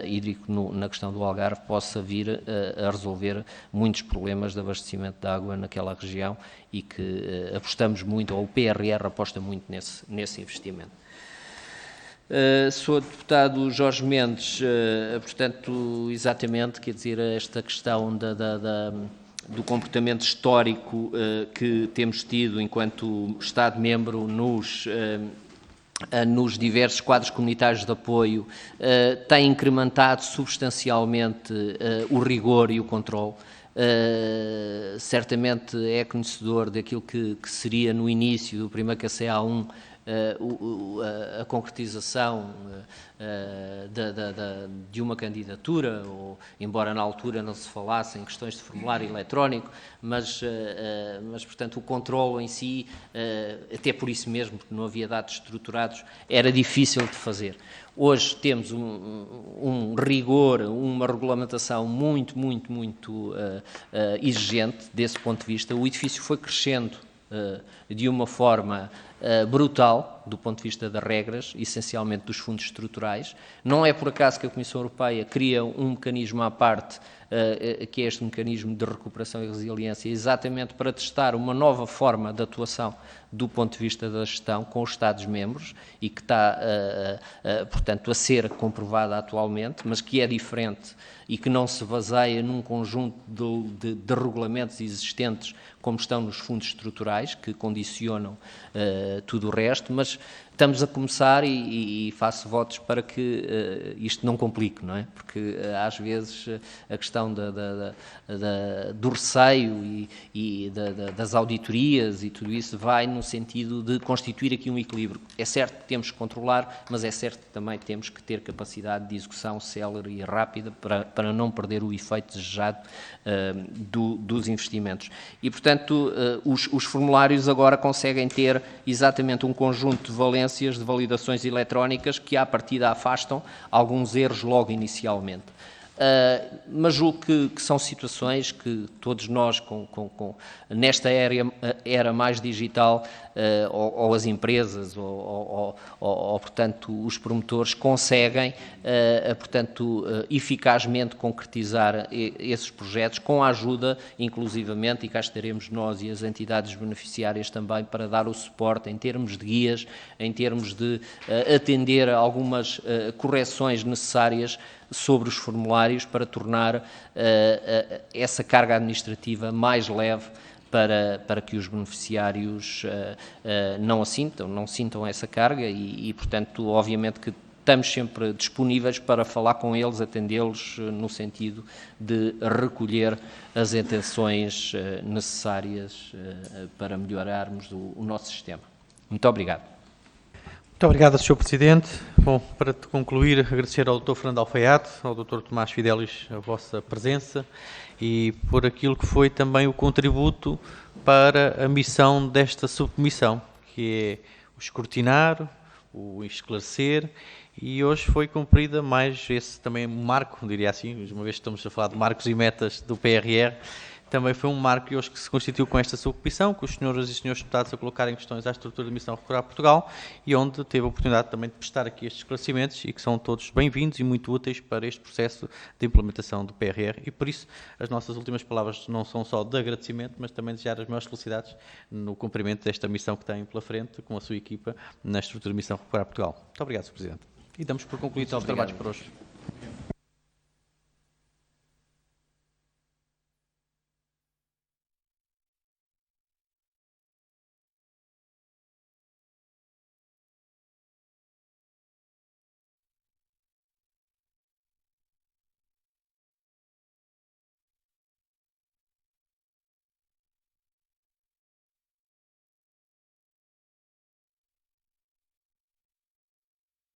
hídrico na questão do Algarve possa vir a resolver muitos problemas de abastecimento de água naquela região e que apostamos muito, ou o PRR aposta muito nesse investimento. Sou deputado Jorge Mendes, portanto, exatamente, quer dizer, esta questão do comportamento histórico que temos tido enquanto Estado-membro nos diversos quadros comunitários de apoio tem incrementado substancialmente o rigor e o controle. Certamente é conhecedor daquilo que seria no início do primeiro KCA1 a concretização de uma candidatura, ou, embora na altura não se falasse em questões de formulário eletrónico, mas portanto, o controle em si, até por isso mesmo, porque não havia dados estruturados, era difícil de fazer. Hoje temos um rigor, uma regulamentação muito exigente desse ponto de vista. O edifício foi crescendo de uma forma brutal, do ponto de vista das regras, essencialmente dos fundos estruturais. Não é por acaso que a Comissão Europeia cria um mecanismo à parte, que é este mecanismo de recuperação e resiliência, exatamente para testar uma nova forma de atuação do ponto de vista da gestão com os Estados-membros e que está, portanto, a ser comprovada atualmente, mas que é diferente e que não se baseia num conjunto de regulamentos existentes como estão nos fundos estruturais, que condicionam tudo o resto, mas estamos a começar e faço votos para que isto não complique, não é? Porque às vezes a questão do receio e das auditorias e tudo isso vai no sentido de constituir aqui um equilíbrio. É certo que temos que controlar, mas é certo que também temos que ter capacidade de execução célere e rápida para não perder o efeito desejado dos investimentos. E, portanto, os formulários agora conseguem ter exatamente um conjunto de valências, de validações eletrónicas que, à partida, afastam alguns erros logo inicialmente. Mas julgo que são situações que todos nós, nesta era mais digital, ou as empresas, ou portanto, os promotores conseguem, portanto, eficazmente concretizar esses projetos, com a ajuda, inclusivamente, e cá estaremos nós e as entidades beneficiárias também, para dar o suporte em termos de guias, em termos de atender a algumas correções necessárias sobre os formulários, para tornar essa carga administrativa mais leve para que os beneficiários não sintam essa carga e, portanto, obviamente que estamos sempre disponíveis para falar com eles, atendê-los no sentido de recolher as intenções necessárias para melhorarmos o nosso sistema. Muito obrigado. Muito obrigado, Sr. Presidente. Bom, para concluir, agradecer ao Dr. Fernando Alfaiate, ao Dr. Tomás Fidelis a vossa presença e por aquilo que foi também o contributo para a missão desta subcomissão, que é o escrutinar, o esclarecer, e hoje foi cumprida mais esse também marco, diria assim, uma vez que estamos a falar de marcos e metas do PRR, também foi um marco hoje que se constituiu com esta subcomissão, com os senhores e senhores deputados a colocarem questões à estrutura de missão Recuperar Portugal, e onde teve a oportunidade também de prestar aqui estes esclarecimentos e que são todos bem-vindos e muito úteis para este processo de implementação do PRR, e por isso as nossas últimas palavras não são só de agradecimento, mas também desejar as maiores felicidades no cumprimento desta missão que têm pela frente com a sua equipa na estrutura de missão Recuperar Portugal. Muito obrigado, Sr. Presidente. E damos por concluídos os trabalhos por hoje.